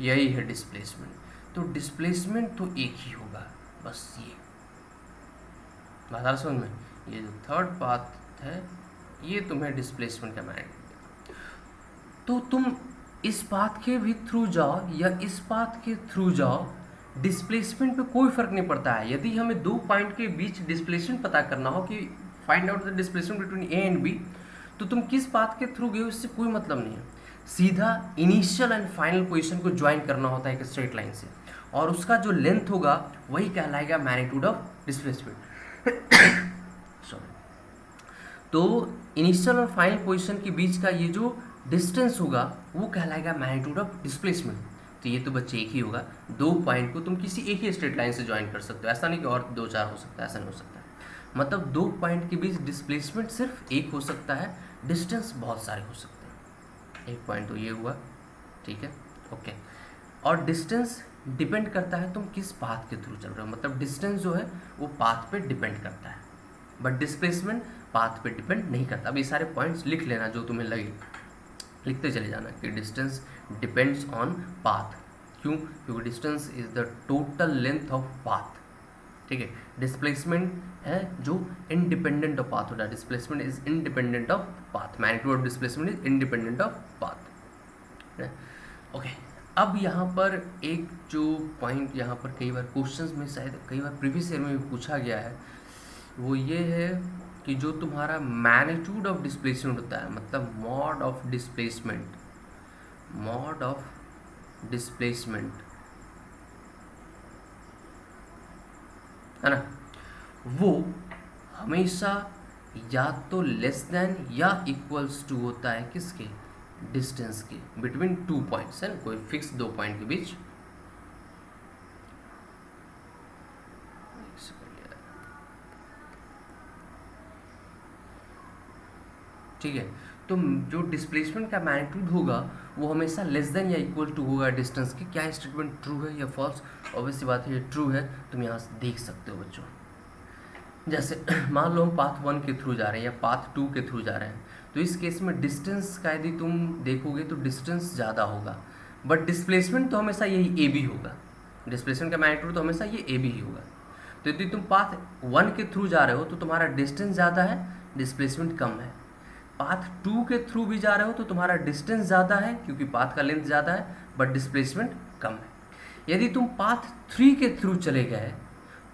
यही है डिस्प्लेसमेंट। तो डिस्प्लेसमेंट तो एक ही होगा, बस ये बात आ रहा समझ में। ये जो थर्ड पाथ है ये तुम्हें डिस्प्लेसमेंट का मैग्नीट्यूड। तो तुम इस पाथ के भी थ्रू जाओ या इस पाथ के थ्रू जाओ, डिस्प्लेसमेंट पे कोई फर्क नहीं पड़ता है। यदि हमें दो पॉइंट के बीच डिस्प्लेसमेंट पता करना हो कि find out the displacement between A and B, तो तुम किस पाथ के थ्रू गए हो इससे कोई मतलब नहीं है। सीधा इनिशियल एंड फाइनल पोजीशन को ज्वाइन करना होता है एक स्ट्रेट लाइन से, और उसका जो लेंथ होगा वही कहलाएगा मैग्नीट्यूड ऑफ डिस्प्लेसमेंट। सॉरी। तो इनिशियल और फाइनल पोजीशन के बीच का ये जो डिस्टेंस होगा वो कहलाएगा मैग्नीट्यूड ऑफ डिस्प्लेसमेंट। तो ये तो बच्चे एक ही होगा। दो पॉइंट को तुम किसी एक ही स्ट्रेट लाइन से ज्वाइन कर सकते हो, ऐसा नहीं कि और दो चार हो सकता है, ऐसा नहीं हो सकता है। मतलब दो पॉइंट के बीच डिस्प्लेसमेंट सिर्फ एक हो सकता है, डिस्टेंस बहुत सारे हो सकते हैं। एक पॉइंट तो ये हुआ, ठीक है, ओके। और डिस्टेंस डिपेंड करता है तुम किस पाथ के थ्रू चल रहे हो। मतलब डिस्टेंस जो है वो पाथ पे डिपेंड करता है, बट डिस्प्लेसमेंट पाथ पे डिपेंड नहीं करता। अब ये सारे पॉइंट्स लिख लेना जो तुम्हें लगे, लिखते चले जाना कि डिस्टेंस डिपेंड्स ऑन पाथ। क्यों? क्योंकि distance is the total length of path, ठीक है। डिस्प्लेसमेंट है जो इंडिपेंडेंट ऑफ पाथ होता है, displacement is independent of path, magnitude of displacement is independent of path, okay. अब यहाँ पर एक जो पॉइंट यहाँ पर कई बार क्वेश्चंस में, शायद कई बार प्रीवियस ईयर में भी पूछा गया है, वो ये है कि जो तुम्हारा मैग्नीट्यूड ऑफ डिस्प्लेसमेंट होता है, मतलब mod of displacement, mod of displacement है ना, वो हमेशा या तो लेस देन या इक्वल्स टू होता है किसके? डिस्टेंस के, बिटवीन टू पॉइंट्स है ना, कोई फिक्स दो पॉइंट के बीच। ठीक है, तो जो डिस्प्लेसमेंट का मैग्नीट्यूड होगा वो हमेशा लेस देन या इक्वल टू होगा डिस्टेंस के। क्या स्टेटमेंट ट्रू है या फॉल्स? ऑब्वियसली बात है ये ट्रू है, तुम यहाँ से देख सकते हो बच्चों। जैसे मान लो हम पाथ 1 के थ्रू जा रहे हैं या पाथ 2 के थ्रू जा रहे हैं, तो इस केस में डिस्टेंस का यदि तुम देखोगे तो डिस्टेंस ज़्यादा होगा, बट डिस्प्लेसमेंट तो हमेशा यही ए बी होगा। डिस्प्लेसमेंट का मैग्नीट्यूड तो हमेशा ये ए बी ही होगा। तो यदि तुम पाथ 1 के थ्रू जा रहे हो तो तुम्हारा डिस्टेंस ज़्यादा है, डिस्प्लेसमेंट कम है। पाथ 2 के थ्रू भी जा रहे हो तो तुम्हारा डिस्टेंस ज़्यादा है क्योंकि पाथ का लेंथ ज़्यादा है, बट डिस्प्लेसमेंट कम है। यदि तुम पाथ 3 के थ्रू चले गए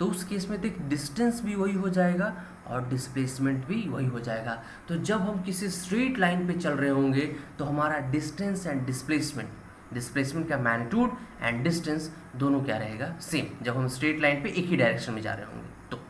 तो उस केस में देख डिस्टेंस भी वही हो जाएगा और डिस्प्लेसमेंट भी वही हो जाएगा। तो जब हम किसी स्ट्रेट लाइन पे चल रहे होंगे तो हमारा डिस्टेंस एंड डिस्प्लेसमेंट का मैग्नीट्यूड एंड डिस्टेंस दोनों क्या रहेगा? सेम, जब हम स्ट्रेट लाइन पे एक ही डायरेक्शन में जा रहे होंगे तो।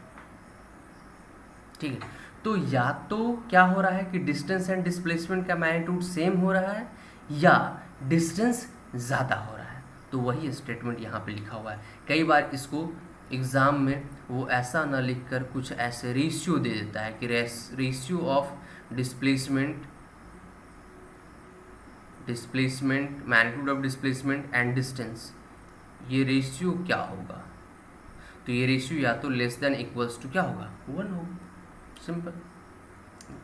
ठीक है, तो या तो क्या हो रहा है कि डिस्टेंस एंड डिस्प्लेसमेंट का मैग्नीट्यूड सेम हो रहा है या डिस्टेंस ज़्यादा हो रहा है, तो वही स्टेटमेंट यहाँ पे लिखा हुआ है। कई बार इसको एग्ज़ाम में वो ऐसा ना लिखकर कुछ ऐसे रेशियो दे देता है कि ratio of displacement magnitude of displacement and distance, ये रेशियो क्या होगा? तो ये रेशियो या तो लेस देन इक्वल्स टू क्या होगा? 1 होगा, सिंपल।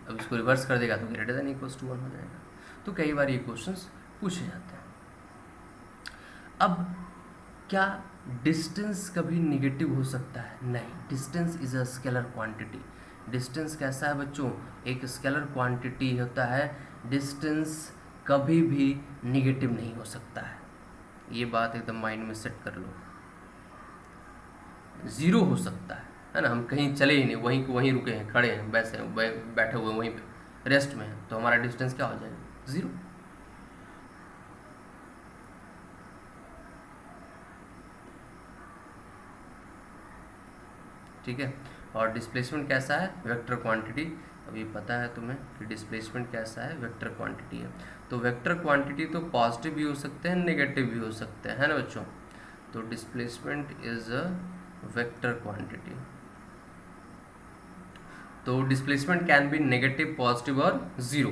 अब इसको रिवर्स कर देगा तो ग्रेटर देन इक्वल्स टू 1 हो जाएगा। तो कई बार ये क्वेश्चंस पूछे जाते हैं। अब क्या डिस्टेंस कभी नेगेटिव हो सकता है? नहीं, distance is a scalar quantity. Distance कैसा है बच्चों? एक स्केलर क्वांटिटी होता है। डिस्टेंस कभी भी नेगेटिव नहीं हो सकता है, ये बात एकदम माइंड में सेट कर लो। ज़ीरो हो सकता है ना, हम कहीं चले ही नहीं, वहीं रुके हैं, खड़े हैं, बैठे हुए वहीं पे रेस्ट में हैं, तो हमारा डिस्टेंस क्या हो जाएगा? ज़ीरो। ठीक है। और डिस्प्लेसमेंट कैसा है, वेक्टर क्वांटिटी। अभी पता है तुम्हें कि डिस्प्लेसमेंट कैसा है, वेक्टर क्वांटिटी है। तो वेक्टर क्वांटिटी तो पॉजिटिव भी हो सकते हैं, नेगेटिव भी हो सकते हैं, है ना बच्चों। तो displacement is a vector quantity. तो displacement can be negative, positive और जीरो,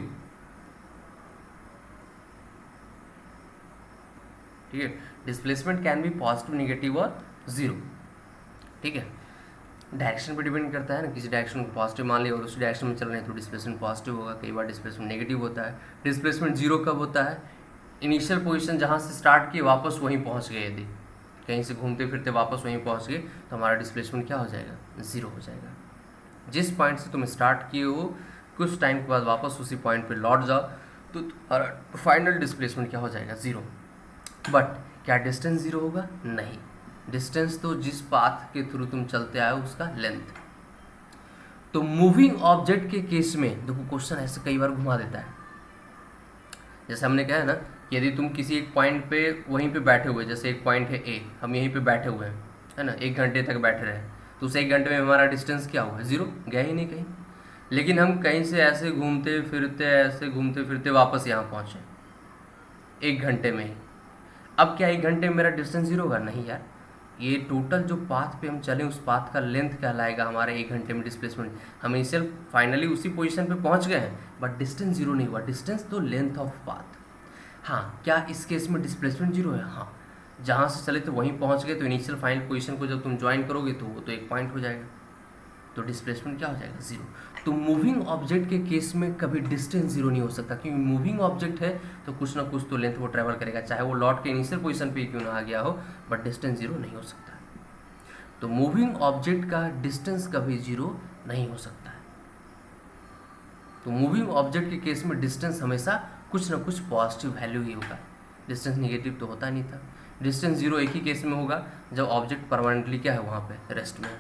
ठीक है। Displacement can be positive, negative और जीरो, ठीक है। डायरेक्शन पे डिपेंड करता है ना, किसी डायरेक्शन को पॉजिटिव मान लिया और उसी डायरेक्शन में चल रहे हैं तो डिस्प्लेसमेंट पॉजिटिव होगा, कई बार डिस्प्लेसमेंट नेगेटिव होता है। डिस्प्लेसमेंट जीरो कब होता है, इनिशियल पोजीशन जहाँ से स्टार्ट किए वापस वहीं पहुँच गए, यदि कहीं से घूमते फिरते वापस वहीं पहुँच गए तो हमारा डिस्प्लेसमेंट क्या हो जाएगा, ज़ीरो हो जाएगा। जिस पॉइंट से तुम स्टार्ट किए हो कुछ टाइम के बाद वापस उसी पॉइंट पे लौट जाओ तो तुम्हारा फाइनल डिस्प्लेसमेंट क्या हो जाएगा, ज़ीरो। बट क्या डिस्टेंस ज़ीरो होगा, नहीं। डिस्टेंस तो जिस पाथ के थ्रू तुम चलते आए हो उसका लेंथ। तो मूविंग ऑब्जेक्ट के केस में देखो क्वेश्चन ऐसे कई बार घुमा देता है। जैसे हमने कहा है ना, यदि तुम किसी एक पॉइंट पे वहीं पे बैठे हुए, जैसे एक पॉइंट है ए, हम यहीं पे बैठे हुए हैं, है ना, 1 घंटे तक बैठे रहे, तो उस 1 घंटे में हमारा डिस्टेंस क्या हुआ, ज़ीरो, गया ही नहीं कहीं। लेकिन हम कहीं से ऐसे घूमते फिरते वापस यहाँ पहुँचे 1 घंटे में ही। अब क्या 1 घंटे में मेरा डिस्टेंस ज़ीरो होगा, नहीं यार। ये टोटल जो पाथ पे हम चले उस पाथ का लेंथ कहलाएगा हमारे 1 घंटे में डिस्प्लेसमेंट। हम इनिशियल फाइनली उसी पोजीशन पे पहुंच गए हैं बट डिस्टेंस जीरो नहीं हुआ, डिस्टेंस तो लेंथ ऑफ पाथ। हाँ, क्या इस केस में डिस्प्लेसमेंट जीरो है, हाँ। जहाँ से चले तो वहीं पहुंच गए तो इनिशियल फाइनल पोजीशन को जब तुम ज्वाइन करोगे तो वो तो एक पॉइंट हो जाएगा, तो डिस्प्लेसमेंट क्या हो जाएगा, जीरो। तो मूविंग ऑब्जेक्ट के केस में कभी डिस्टेंस जीरो नहीं हो सकता, क्योंकि मूविंग ऑब्जेक्ट है तो कुछ ना कुछ तो लेंथ वो ट्रैवल करेगा, चाहे वो लौट के इनिशियल पोजीशन पे क्यों ना आ गया हो, बट डिस्टेंस जीरो नहीं हो सकता। तो मूविंग ऑब्जेक्ट का डिस्टेंस कभी जीरो नहीं हो सकता है। तो मूविंग ऑब्जेक्ट के केस में डिस्टेंस हमेशा कुछ ना कुछ पॉजिटिव वैल्यू ही होगा, डिस्टेंस नेगेटिव तो होता नहीं था। डिस्टेंस जीरो एक ही केस में होगा जब ऑब्जेक्ट परमानेंटली क्या है वहाँ पे रेस्ट में है।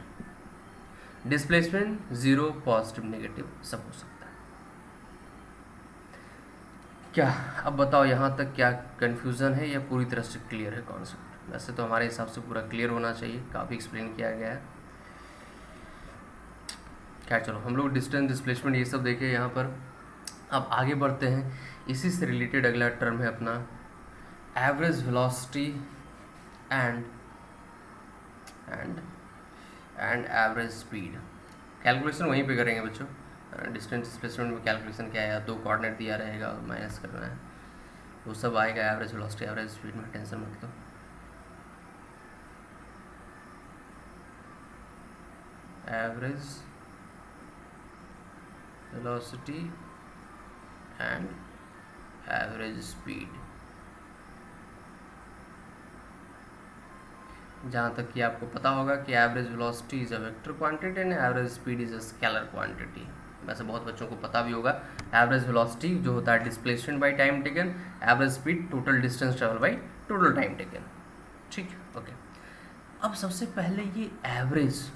डिस्प्लेसमेंट जीरो, पॉजिटिव, नेगेटिव सब हो सकता है। क्या अब बताओ यहाँ तक क्या कन्फ्यूज़न है या पूरी तरह से क्लियर है कॉन्सेप्ट। वैसे तो हमारे हिसाब से पूरा क्लियर होना चाहिए, काफ़ी एक्सप्लेन किया गया है। क्या चलो हम लोग डिस्टेंस, डिस्प्लेसमेंट ये सब देखे यहाँ पर। अब आगे बढ़ते हैं, इसी से रिलेटेड अगला टर्म है अपना average velocity and average speed. Calculation वहीं पे करेंगे बच्चों। डिस्टेंस डिस्प्लेसमेंट में कैलकुलेशन क्या है, 2 कोऑर्डिनेट दिया रहेगा और माइनस करना है, वो सब आएगा एवरेज वेलोसिटी एवरेज स्पीड में, टेंशन मत लो। Average velocity and average speed, जहाँ तक कि आपको पता होगा कि average velocity is a vector quantity and average speed is a scalar quantity. वैसे बहुत बच्चों को पता भी होगा, एवरेज वेलोसिटी जो होता है displacement bye time taken, average speed total distance travel by total time taken, ठीक, ओके। अब सबसे पहले ये एवरेज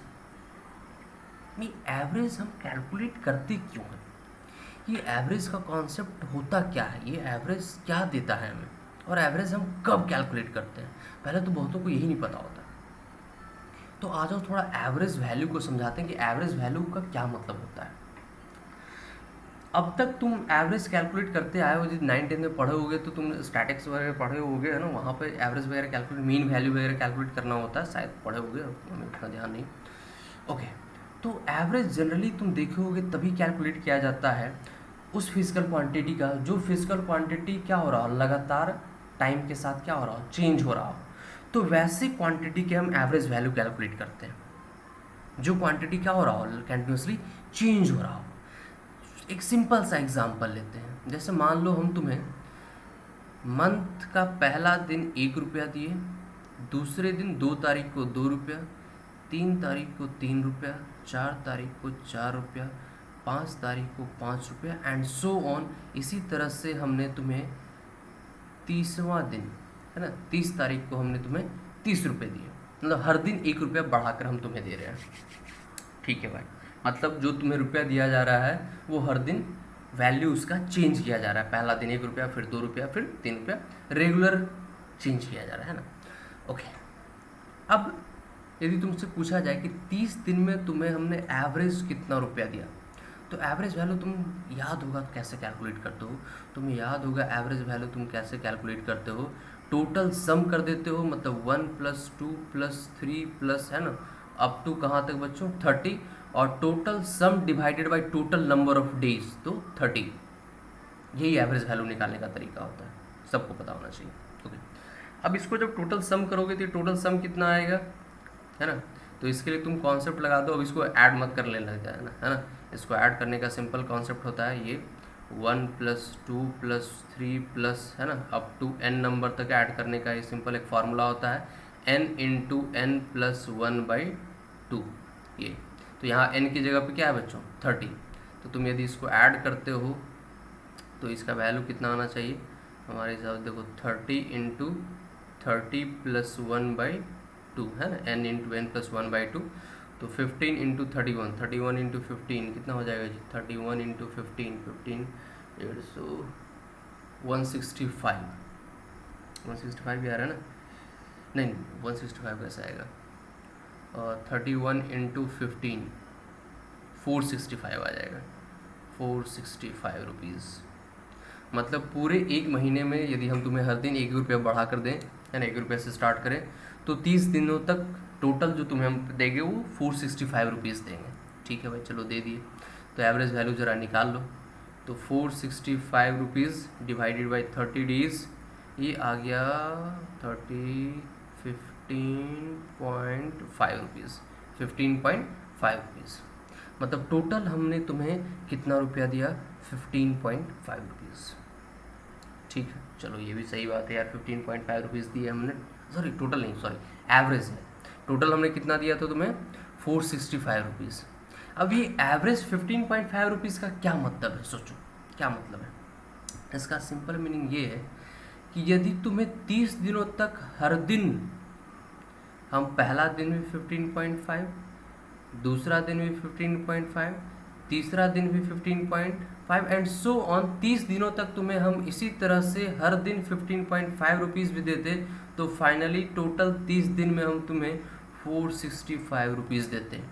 हम कैलकुलेट करते क्यों हैं, ये एवरेज का कॉन्सेप्ट होता क्या है, ये एवरेज क्या देता है हमें, और एवरेज हम कब कैलकुलेट करते हैं, पहले तो बहुतों को यही नहीं पता होता। तो आ जाओ थोड़ा एवरेज वैल्यू को समझाते हैं कि एवरेज वैल्यू का क्या मतलब होता है। अब तक तुम एवरेज कैलकुलेट करते आए हो, जब 9-10 में पढ़े होगे तो तुम स्टैटिक्स वगैरह पढ़े होगे, है ना, वहाँ पे एवरेज वगैरह कैलकुलेट, मीन वैल्यू वगैरह कैलकुलेट करना होता है, शायद पढ़े होगे, हमें उतना ध्यान नहीं, ओके। तो एवरेज जनरली तुम देखोगे तभी कैलकुलेट किया जाता है उस फिजिकल क्वांटिटी का, जो फिजिकल क्वांटिटी क्या हो रहा हो, लगातार टाइम के साथ क्या हो रहा हो, चेंज हो रहा हो। तो वैसे क्वांटिटी के हम एवरेज वैल्यू कैलकुलेट करते हैं, जो क्वांटिटी क्या हो रहा हो, कंटिन्यूसली चेंज हो रहा हो। एक सिंपल सा एग्जांपल लेते हैं, जैसे मान लो हम तुम्हें मंथ का पहला दिन 1 रुपया दिए, दूसरे दिन 2 तारीख को 2 रुपया, 3 तारीख को 3 रुपया, 4 तारीख को 4 रुपया, 5 तारीख को 5 रुपया एंड सो ऑन। इसी तरह से हमने तुम्हें 30वां दिन, है ना, 30 तारीख को हमने तुम्हें 30 रुपये दिए, मतलब हर दिन 1 रुपया बढ़ाकर हम तुम्हें दे रहे हैं, ठीक है भाई। मतलब जो तुम्हें रुपया दिया जा रहा है वो हर दिन वैल्यू उसका चेंज किया जा रहा है, पहला दिन 1 रुपया, फिर 2 रुपया, फिर 3 रुपया, रेगुलर चेंज किया जा रहा है ना, ओके। अब यदि तुमसे पूछा जाए कि 30 दिन में तुम्हें हमने एवरेज कितना रुपया दिया, तो एवरेज वैल्यू तुम याद होगा कैसे कैलकुलेट करते हो, तुम्हें याद होगा एवरेज वैल्यू तुम कैसे कैलकुलेट करते हो, टोटल सम कर देते हो, मतलब 1 + 2 + 3 प्लस, है ना, अप टू कहाँ तक बच्चों 30, और total sum divided by total number of days, तो 30। यही एवरेज वैल्यू निकालने का तरीका होता है, सबको पता होना चाहिए। ओके, अब इसको जब टोटल सम करोगे तो टोटल सम कितना आएगा, है ना, तो इसके लिए तुम कॉन्सेप्ट लगा दो। अब इसको ऐड मत कर लेना है ना, इसको ऐड करने का सिंपल कॉन्सेप्ट होता है ये 1 + 2 + 3 प्लस, है ना, अप टू n नंबर तक ऐड करने का ये सिंपल एक फार्मूला होता है, n × n + 1/2 ये। तो यहाँ n की जगह पे क्या है बच्चों 30, तो तुम यदि इसको ऐड करते हो तो इसका वैल्यू कितना आना चाहिए हमारे हिसाब से, देखो 30 × 30 + 1/2 है ना, n × n + 1/2, तो 15 × 31, 31 × 15 कितना हो जाएगा जी, 31 × 15, 15 150, 165, 165 भी आ रहा है ना, नहीं 165 कैसे आएगा, और 31 × 15 465 आ जाएगा, 465 रुपीज़। मतलब पूरे एक महीने में यदि हम तुम्हें हर दिन 1 रुपया बढ़ा कर दें, है ना, 1 रुपये से स्टार्ट करें, तो 30 दिनों तक टोटल जो तुम्हें हम देंगे वो 465 रुपीज़ देंगे। ठीक है भाई, चलो दे दिए। तो एवरेज वैल्यू ज़रा निकाल लो, तो 465 रुपीज़ डिवाइडेड बाई 30 डेज़, ये आ गया 15.5 रुपीज़, 15.5 रुपीज़। मतलब टोटल हमने तुम्हें कितना रुपया दिया, 15.5 रुपीज़। ठीक है, चलो ये भी सही बात है यार, 15.5 रुपीज़ दिए हमने, सॉरी टोटल नहीं, सॉरी एवरेज है, टोटल हमने कितना दिया था तुम्हें 465 रुपीज़। अब ये एवरेज 15.5 रुपीज़ का क्या मतलब है, सोचो क्या मतलब है इसका। सिंपल मीनिंग ये है कि यदि तुम्हें 30 दिनों तक हर दिन, हम पहला दिन भी 15.5, दूसरा दिन भी 15.5, तीसरा दिन भी 15.5 एंड सो ऑन, 30 दिनों तक तुम्हें हम इसी तरह से हर दिन 15.5 रुपीज़ भी देते, तो फाइनली टोटल 30 दिन में हम तुम्हें 465 रुपीज़ देते।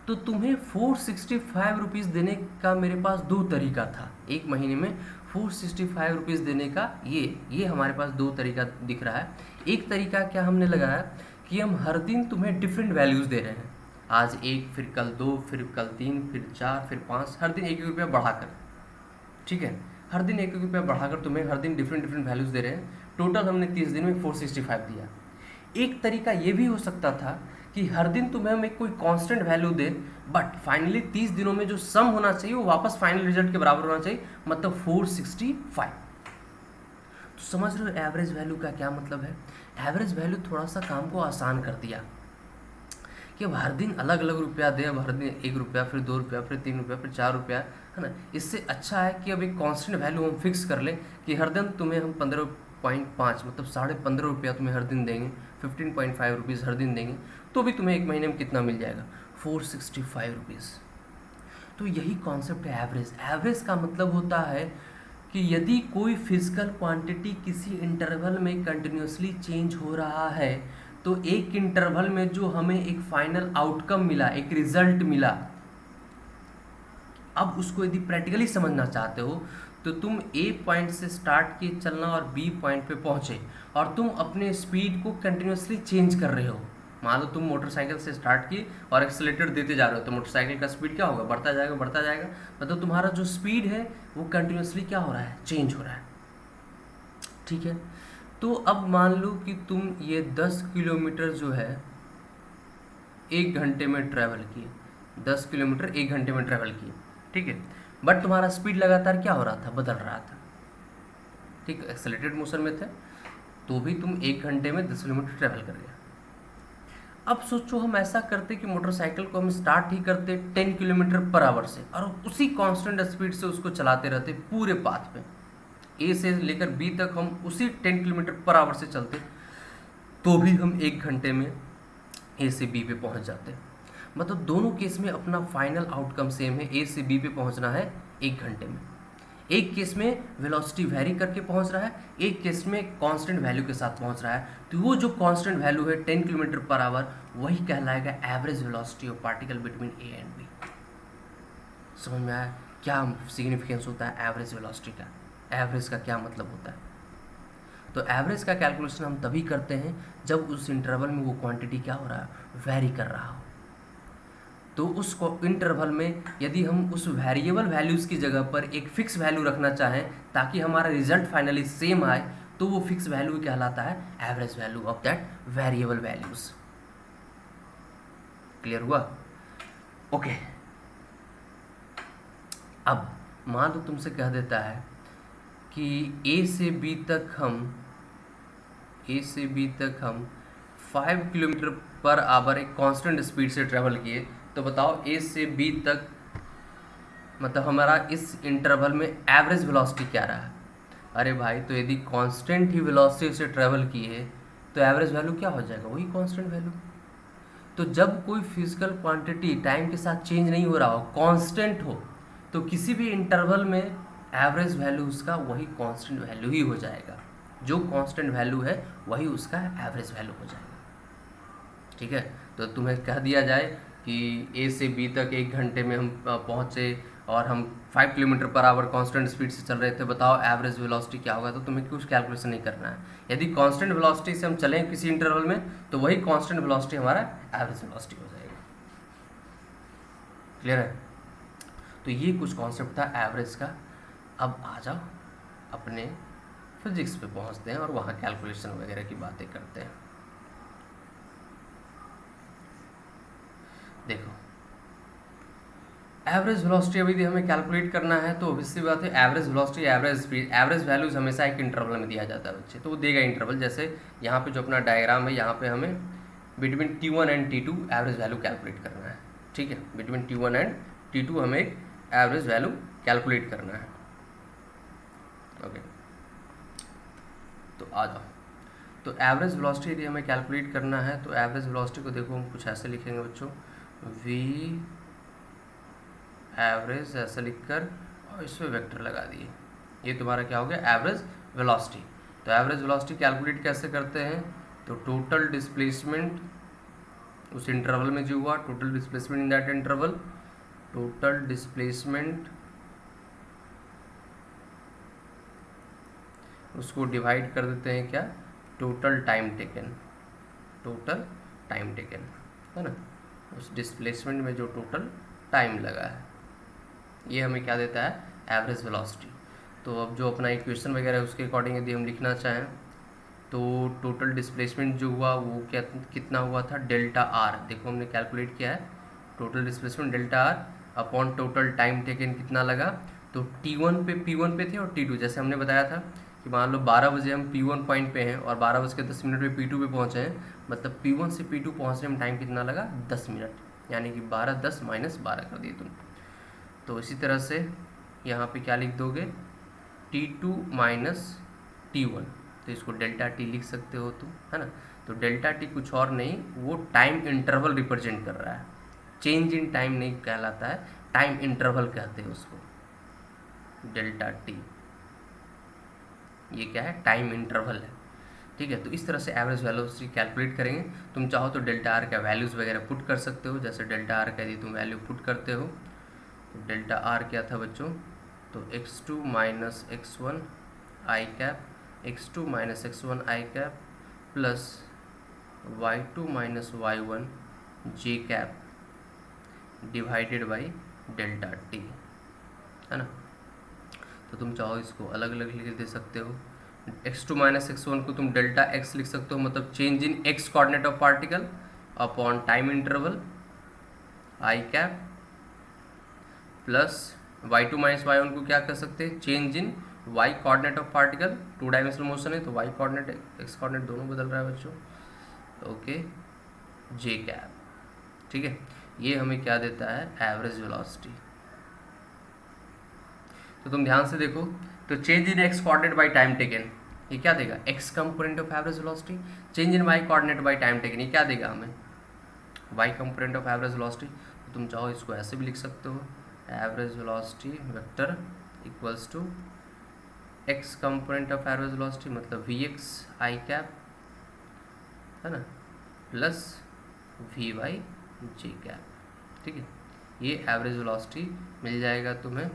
तो तुम्हें 465 रुपीज़ देने का मेरे पास दो तरीका था, एक महीने में 465 रुपीज़ देने का, ये हमारे पास दो तरीका दिख रहा है। एक तरीका क्या हमने लगाया कि हम हर दिन तुम्हें डिफरेंट वैल्यूज़ दे रहे हैं, आज 1, फिर कल 2, फिर कल 3, फिर 4, फिर 5, हर दिन 1 रुपया बढ़ाकर, ठीक है, हर दिन 1 रुपया बढ़ाकर तुम्हें हर दिन डिफरेंट वैल्यूज़ दे रहे हैं। टोटल हमने 30 दिन में 465 दिया। एक तरीका ये भी हो सकता था कि हर दिन तुम्हें हम एक कोई constant value they, but finally 30 दिनों में जो सम होना चाहिए वो वापस फाइनल रिजल्ट के बराबर होना चाहिए, मतलब 465। तो समझ रहे हो एवरेज वैल्यू का क्या मतलब है। एवरेज वैल्यू थोड़ा सा काम को आसान कर दिया कि अब हर दिन अलग अलग रुपया दे, अब हर दिन 1 रुपया, फिर 2 रुपया, फिर 3 रुपया, फिर 4 रुपया, है ना। इससे अच्छा है कि अब एक कांस्टेंट वैल्यू हम फिक्स कर लें कि हर दिन तुम्हें हम 15.5 मतलब 15.5 रुपया तुम्हें हर दिन देंगे, 15.5 रुपीज़ हर दिन देंगे, तो भी तुम्हें एक महीने में कितना मिल जाएगा, 465 रुपीज़। तो यही कॉन्सेप्ट है एवरेज। एवरेज का मतलब होता है कि यदि कोई फिजिकल क्वांटिटी किसी इंटरवल में कंटिन्यूसली चेंज हो रहा है, तो एक इंटरवल में जो हमें एक फाइनल आउटकम मिला, एक रिजल्ट मिला, अब उसको यदि प्रैक्टिकली समझना चाहते हो तो तुम ए पॉइंट से स्टार्ट किए चलना और बी पॉइंट पे पहुँचे, और तुम अपने स्पीड को कंटिन्यूसली चेंज कर रहे हो। मान लो तुम मोटरसाइकिल से स्टार्ट किए और एक्सीलरेटर देते जा रहे हो, तो मोटरसाइकिल का स्पीड क्या होगा, बढ़ता जाएगा बढ़ता जाएगा, मतलब तुम्हारा जो स्पीड है वो कंटिन्यूसली क्या हो रहा है, चेंज हो रहा है। ठीक है, तो अब मान लो कि तुम ये 10 किलोमीटर जो है 1 घंटे में ट्रैवल किए, 10 किलोमीटर 1 घंटे में ट्रैवल किए, ठीक है, बट तुम्हारा स्पीड लगातार क्या हो रहा था, बदल रहा था, ठीक, एक्सेलरेटेड मोशन में थे, तो भी तुम 1 घंटे में 10 किलोमीटर ट्रैवल कर गए। अब सोचो हम ऐसा करते कि मोटरसाइकिल को हम स्टार्ट ही करते 10 किलोमीटर पर आवर से, और उसी कांस्टेंट स्पीड से उसको चलाते रहते पूरे पाथ पे, ए से लेकर बी तक हम उसी 10 किलोमीटर पर आवर से चलते, तो भी हम 1 घंटे में ए से बी पे पहुंच जाते। मतलब दोनों केस में अपना फाइनल आउटकम सेम है, ए से बी पे पहुंचना है 1 घंटे में। एक केस में वेलोसिटी वेरी करके पहुंच रहा है, एक केस में कांस्टेंट वैल्यू के साथ पहुंच रहा है। तो वो जो कांस्टेंट वैल्यू है 10 किलोमीटर पर आवर, वही कहलाएगा average velocity of particle between A and B. समझ में आया क्या सिग्निफिकेंस होता है एवरेज वेलोसिटी का, एवरेज का क्या मतलब होता है? तो एवरेज का कैलकुलेशन हम तभी करते हैं जब उस इंटरवल में वो क्वांटिटी क्या हो रहा है, वेरी कर रहा हो। तो उस इंटरवल में यदि हम उस वेरिएबल वैल्यूज़ की जगह पर एक फिक्स वैल्यू रखना चाहें ताकि हमारा रिजल्ट फाइनली सेम आए, तो वो फिक्स वैल्यू कहलाता है average value of that variable values. Clear हुआ? ओके। अब मान लो तुमसे कह देता है कि ए से बी तक हम 5 किलोमीटर पर आवर एक कांस्टेंट स्पीड से ट्रेवल किए, तो बताओ ए से बी तक मतलब हमारा इस इंटरवल में एवरेज वेलोसिटी क्या रहा? अरे भाई, तो यदि कांस्टेंट ही वेलोसिटी से ट्रेवल किए तो एवरेज वैल्यू क्या हो जाएगा, वही कांस्टेंट वैल्यू। तो जब कोई फिजिकल क्वांटिटी टाइम के साथ चेंज नहीं हो रहा हो, कांस्टेंट हो, तो किसी भी इंटरवल में एवरेज वैल्यू उसका वही कांस्टेंट वैल्यू ही हो जाएगा। जो कांस्टेंट वैल्यू है वही उसका एवरेज वैल्यू हो जाएगा। ठीक है, तो तुम्हें कह दिया जाए कि ए से बी तक 1 घंटे में हम पहुँचे और हम 5 kilometre per hour constant speed से चल रहे थे, बताओ एवरेज वेलोसिटी क्या होगा? तो तुम्हें कुछ कैलकुलेशन नहीं करना है। यदि कांस्टेंट वेलोसिटी से हम चलें किसी इंटरवल में, तो वही कांस्टेंट वेलोसिटी हमारा एवरेज वेलोसिटी हो जाएगा। क्लियर है? तो ये कुछ कॉन्सेप्ट था एवरेज का। अब आ जाओ अपने फिजिक्स पे पहुंचते हैं और वहाँ कैलकुलेशन वगैरह की बातें करते हैं। देखो, एवरेज वेलोसिटी अभी यदि हमें कैलकुलेट करना है तो ऑब्वियसली बात है average velocity, average speed, average values हमेशा एक इंटरवल में दिया जाता है बच्चे, तो वो देगा इंटरवल। जैसे यहाँ पे जो अपना डायग्राम है, यहाँ पे हमें between T1 and T2 average value calculate करना है। ठीक है, बिटवीन T1 एंड T2 हमें एक एवरेज वैल्यू कैलकुलेट करना है। ओके, तो आ जाओ। तो एवरेज वेलोसिटी यदि हमें कैलकुलेट करना है तो एवरेज वेलोसिटी को देखो हम कुछ ऐसे लिखेंगे बच्चों, वी एवरेज ऐसा लिखकर और इसमें वेक्टर लगा दिए, ये तुम्हारा क्या हो गया, एवरेज वेलोसिटी। तो एवरेज वेलोसिटी कैलकुलेट कैसे करते हैं? तो टोटल डिस्प्लेसमेंट उस इंटरवल में जो हुआ, total displacement in that interval, total displacement उसको डिवाइड कर देते हैं क्या, total time taken, total time taken है ना, उस डिस्प्लेसमेंट में जो टोटल टाइम लगा है, ये हमें क्या देता है, एवरेज वेलोसिटी। तो अब जो अपना इक्वेशन वगैरह है उसके अकॉर्डिंग यदि हम लिखना चाहें तो टोटल डिस्प्लेसमेंट जो हुआ वो क्या कितना हुआ था, डेल्टा आर। देखो हमने कैलकुलेट किया है, total displacement delta R upon total time taken कितना लगा। तो T1 पे थे और T2 जैसे हमने बताया था कि मान लो 12 बजे हम P1 पॉइंट पे हैं और 12:10 पे P2 पे पहुँचे हैं, मतलब P1 से P2 पहुँचने में टाइम कितना लगा, 10 मिनट, यानी कि 12 10 माइनस 12 कर दिए तुम। तो इसी तरह से यहाँ पे क्या लिख दोगे, T2 माइनस T1, तो इसको डेल्टा टी लिख सकते हो तुम, है ना। तो डेल्टा टी कुछ और नहीं, वो टाइम इंटरवल रिप्रेजेंट कर रहा है, चेंज इन टाइम नहीं कहलाता है, टाइम इंटरवल कहते हैं उसको, डेल्टा टी ये क्या है, टाइम इंटरवल है। ठीक है, तो इस तरह से एवरेज वेलोसिटी कैलकुलेट करेंगे। तुम चाहो तो डेल्टा आर का वैल्यूज़ वगैरह पुट कर सकते हो, जैसे डेल्टा आर का यदि तुम वैल्यू पुट करते हो तो डेल्टा आर क्या था बच्चों, तो x2 minus x1 I cap, x2 minus x1 I cap plus y2 minus y1 J cap divided by delta T, है ना। तो तुम चाहो इसको अलग अलग लिख दे सकते हो, x2 माइनस x1 को तुम डेल्टा x लिख सकते हो, मतलब change in x coordinate of particle upon time interval I cap plus y2 minus y1 को क्या कर सकते हैं, change in y coordinate of particle, 2 dimensional motion है तो y कोऑर्डिनेट x कोऑर्डिनेट दोनों बदल रहा है बच्चों, ओके, जे कैप। ठीक है, ये हमें क्या देता है, एवरेज वेलोसिटी। तो तुम ध्यान से देखो, तो change in x coordinate by time taken, ये क्या देगा, x component of average velocity, change in y coordinate by time taken, ये क्या देगा हमें, y component of average velocity. तो तुम चाहो इसको ऐसे भी लिख सकते हो, average velocity vector equals to X component of average velocity मतलब वी एक्स आई कैप है ना plus V Y J cap. ठीक है, ये एवरेज वेलोसिटी मिल जाएगा तुम्हें।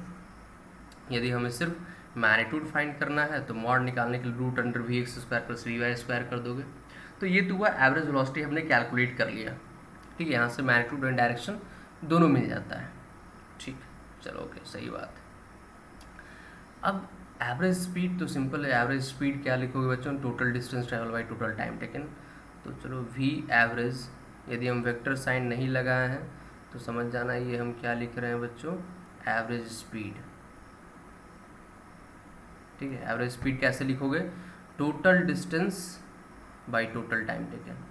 यदि हमें सिर्फ मैग्नीट्यूड फाइंड करना है तो मॉड निकालने के लिए root under V X square plus V Y square कर दोगे। तो ये तो हुआ एवरेज वेलोसिटी हमने कैलकुलेट कर लिया। ठीक है, यहाँ से मैग्नीट्यूड एंड डायरेक्शन दोनों मिल जाता है। ठीक, चलो ओके, सही बात है। अब एवरेज स्पीड तो सिंपल है, एवरेज स्पीड क्या लिखोगे बच्चों, total distance travel by total time taken. तो चलो वी एवरेज, यदि हम वेक्टर साइन नहीं लगाए हैं तो समझ जाना ये हम क्या लिख रहे हैं बच्चों, एवरेज स्पीड। ठीक है, एवरेज स्पीड कैसे लिखोगे, total distance by total time taken.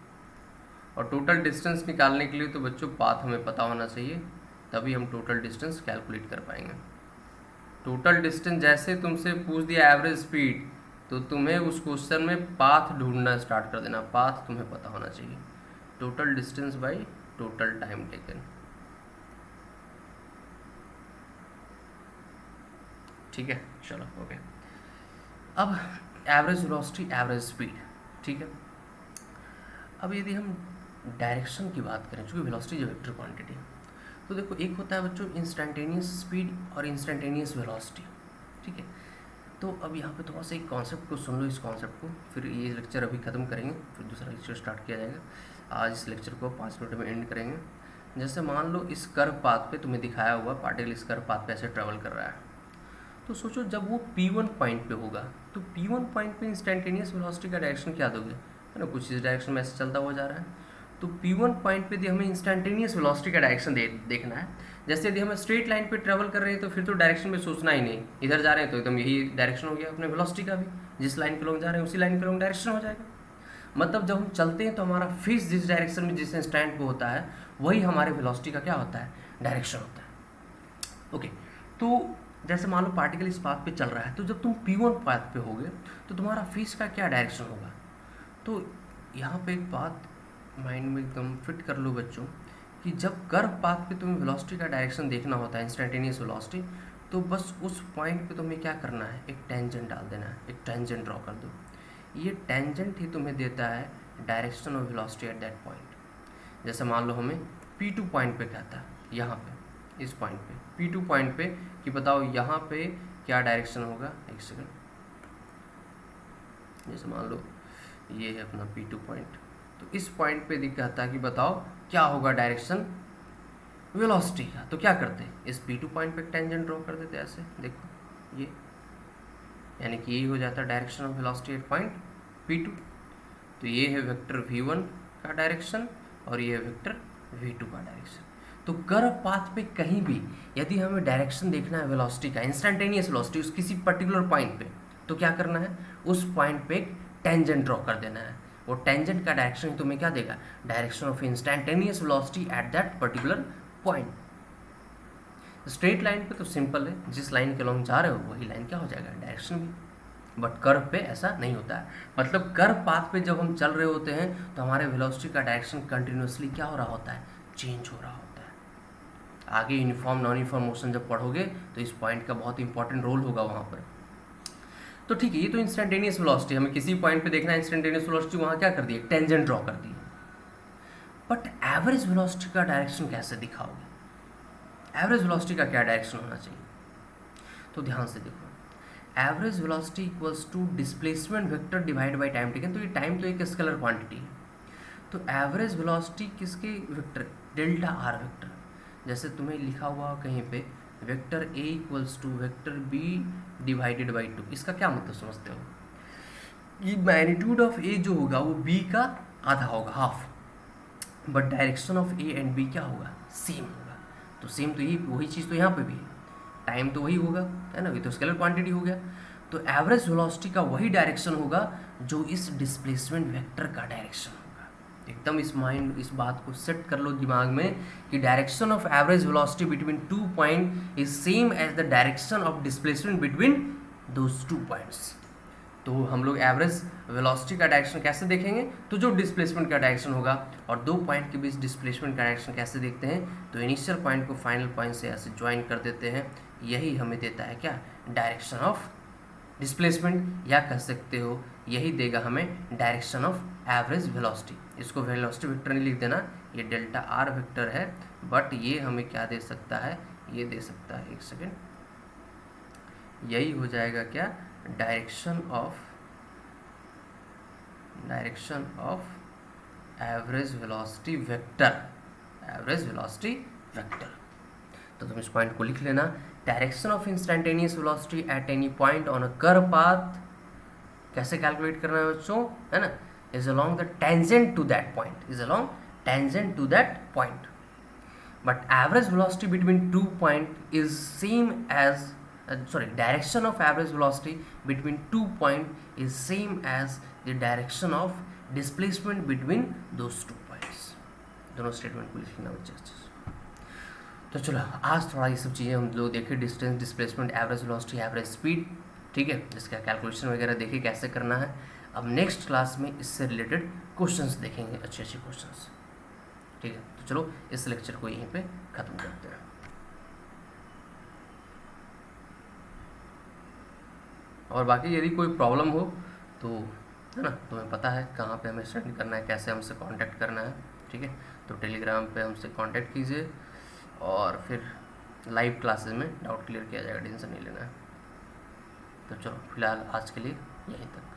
और टोटल डिस्टेंस निकालने के लिए तो बच्चों पाथ हमें पता होना चाहिए, तभी हम टोटल डिस्टेंस कैलकुलेट कर पाएंगे। टोटल डिस्टेंस जैसे तुमसे पूछ दिया एवरेज स्पीड, तो तुम्हें उस क्वेश्चन में पाथ ढूंढना स्टार्ट कर देना, पाथ तुम्हें पता होना चाहिए, total distance by total time taken. ठीक है, चलो ओके। अब एवरेज वेलोसिटी, एवरेज स्पीड, ठीक है। अब यदि हम डायरेक्शन की बात करें, चूँकि वेलोसिटी जो वेक्टर क्वांटिटी, तो देखो एक होता है बच्चों इंस्टेंटेनियस स्पीड और इंस्टेंटेनियस वेलोसिटी। ठीक है, तो अब यहाँ पे थोड़ा सा एक कॉन्सेप्ट को सुन लो, इस कॉन्सेप्ट को, फिर ये लेक्चर अभी ख़त्म करेंगे, फिर दूसरा लेक्चर स्टार्ट किया जाएगा। आज इस लेक्चर को 5 मिनट में एंड करेंगे। जैसे मान लो इस कर्व पाथ पे तुम्हें दिखाया हुआ पार्टिकल इस कर्व पाथ पे ऐसे ट्रेवल कर रहा है, तो सोचो जब वो P1 पॉइंट पे होगा तो P1 पॉइंट पे इंस्टेंटेनियस वेलोसिटी का डायरेक्शन क्या दोगे, है ना, कुछ इस डायरेक्शन में ऐसे चलता हुआ जा रहा है। तो P1 पॉइंट पे यदि हमें इंस्टेंटेनियस वेलोसिटी का डायरेक्शन देखना है, जैसे यदि हम स्ट्रेट लाइन पे ट्रेवल कर रहे हैं तो फिर तो डायरेक्शन में सोचना ही नहीं, इधर जा रहे हैं तो एकदम यही डायरेक्शन हो गया अपने वेलोसिटी का भी, जिस लाइन के लोग जा रहे हैं उसी लाइन के लोग डायरेक्शन हो जाएगा। मतलब जब हम चलते हैं तो हमारा फेस जिस डायरेक्शन में जिस इंस्टेंट पे होता है वही हमारे वेलोसिटी का क्या होता है, डायरेक्शन होता है। ओके, तो जैसे मान लो पार्टिकल इस पाथ पे चल रहा है, तो जब तुम P1 पाथ पे होगे तो तुम्हारा फेस का क्या डायरेक्शन होगा। तो यहाँ पे एक बात माइंड में एकदम फिट कर लो बच्चों, कि जब कर्व पाथ पे तुम्हें वेलोसिटी का डायरेक्शन देखना होता है, इंस्टेंटेनियस वेलोसिटी, तो बस उस पॉइंट पे तुम्हें क्या करना है, एक टेंजेंट डाल देना है, एक टेंजेंट ड्रॉ कर दो। ये टेंजेंट ही तुम्हें देता है direction of velocity at that point. जैसे मान लो हमें P2 पॉइंट पे कहता है, यहाँ पे इस पॉइंट पे P2 पॉइंट पे, कि बताओ यहाँ पे क्या डायरेक्शन होगा। एक सेकंड, जैसे मान लो ये है अपना P2 पॉइंट, तो इस पॉइंट पे कहता है कि बताओ क्या होगा डायरेक्शन वेलोसिटी का। तो क्या करते हैं, इस P2 पॉइंट पे टेंजेंट ड्रॉ कर देते हैं ऐसे, देखो ये, यानी कि यही हो जाता है direction of velocity at point P2। तो ये है वेक्टर V1 का डायरेक्शन और ये है वेक्टर V2 का डायरेक्शन। तो कर्व पाथ पे कहीं भी यदि हमें डायरेक्शन देखना है वेलोसिटी का, इंस्टेंटेनियस वेलोसिटी उस किसी पर्टिकुलर पॉइंट पे, तो क्या करना है, उस पॉइंट पे एक टेंजेंट ड्रॉ कर देना है। वो टेंजेंट का डायरेक्शन तुम्हें क्या देगा, direction of instantaneous velocity at that particular point. Straight line पे तो सिंपल है, जिस लाइन के लॉन्ग जा रहे हो वही लाइन क्या हो जाएगा, डायरेक्शन भी। बट कर्व पे ऐसा नहीं होता है, मतलब कर्व पाथ पे जब हम चल रहे होते हैं तो हमारे वेलोसिटी का डायरेक्शन कंटिन्यूसली क्या हो रहा होता है, चेंज हो रहा होता है। आगे यूनिफॉर्म नॉन यूनिफॉर्म मोशन जब पढ़ोगे तो इस पॉइंट का बहुत इंपॉर्टेंट रोल होगा वहाँ पर। तो ठीक है, ये तो इंस्टेंटेनियस वेलोसिटी, हमें किसी पॉइंट पे देखना है इंस्टेंटेनियस वेलोसिटी, वहाँ क्या कर दिए, टेंजेंट ड्रॉ कर दिए। बट एवरेज वेलोसिटी का डायरेक्शन कैसे दिखाओगे, एवरेज वेलोसिटी का क्या डायरेक्शन होना चाहिए। तो ध्यान से देखो, average velocity equals to displacement vector divide by time taken. तो ये टाइम तो एक स्केलर क्वांटिटी है, तो एवरेज वेलोसिटी किसके वेक्टर, डेल्टा आर वेक्टर। जैसे तुम्हें लिखा हुआ कहीं पे vector A equals to vector B divided by 2, इसका क्या मतलब समझते हो, ये मैग्नीट्यूड ऑफ A जो होगा वो B का आधा होगा, half, but direction of A and B क्या होगा, सेम होगा। तो सेम तो यही वही चीज़ तो यहाँ पे भी है, टाइम तो वही होगा, है ना, ये तो स्केलर क्वांटिटी हो गया। तो एवरेज वेलोसिटी का वही डायरेक्शन होगा जो इस डिस्प्लेसमेंट वेक्टर का डायरेक्शन होगा। एकदम इस बात को सेट कर लो दिमाग में कि direction of average velocity between 2 point is same as the direction of displacement between those 2 points. तो हम लोग एवरेज वेलोसिटी का डायरेक्शन कैसे देखेंगे, तो जो डिस्प्लेसमेंट का डायरेक्शन होगा, और 2 पॉइंट के बीच डिस्प्लेसमेंट का डायरेक्शन कैसे देखते हैं, तो इनिशियल पॉइंट को फाइनल पॉइंट से ऐसे ज्वाइन कर देते हैं, यही हमें देता है क्या, डायरेक्शन ऑफ डिस्प्लेसमेंट, या कह सकते हो यही देगा हमें डायरेक्शन ऑफ एवरेज वेलोसिटी। इसको वेलोसिटी वेक्टर नहीं लिख देना, ये डेल्टा आर वेक्टर है, बट ये हमें क्या दे सकता है, ये दे सकता है, एक सेकेंड, यही हो जाएगा क्या, direction of average velocity vector, average velocity vector. तो तुम इस पॉइंट को लिख लेना, direction of instantaneous velocity at any point on a curve path, कैसे कैलकुलेट करना है बच्चों, है ना, is along the tangent to that point, is along tangent to that point, but average velocity between 2 point is same as direction of average velocity between 2 point is same as the direction of displacement between those 2 points। दोनों statement को लिखना बच्चे अच्छे से। तो चलो आज थोड़ा ये सब चीज़ें हम लोग देखे, distance, displacement, average velocity, average speed, ठीक है, इसका कैलकुलेशन वगैरह देखे कैसे करना है। अब नेक्स्ट क्लास में इससे रिलेटेड क्वेश्चंस देखेंगे, अच्छे अच्छे क्वेश्चंस, ठीक है। तो चलो इस लेक्चर को यहीं पे ख़त्म करते हैं। और बाकी यदि कोई प्रॉब्लम हो तो, है ना, तुम्हें पता है कहाँ पे हमें स्टडी करना है, कैसे हमसे कांटेक्ट करना है, ठीक है। तो टेलीग्राम पे हमसे कांटेक्ट कीजिए, और फिर लाइव क्लासेस में डाउट क्लियर किया जाएगा, टेंशन नहीं लेना है। तो चलो फिलहाल आज के लिए यहीं तक।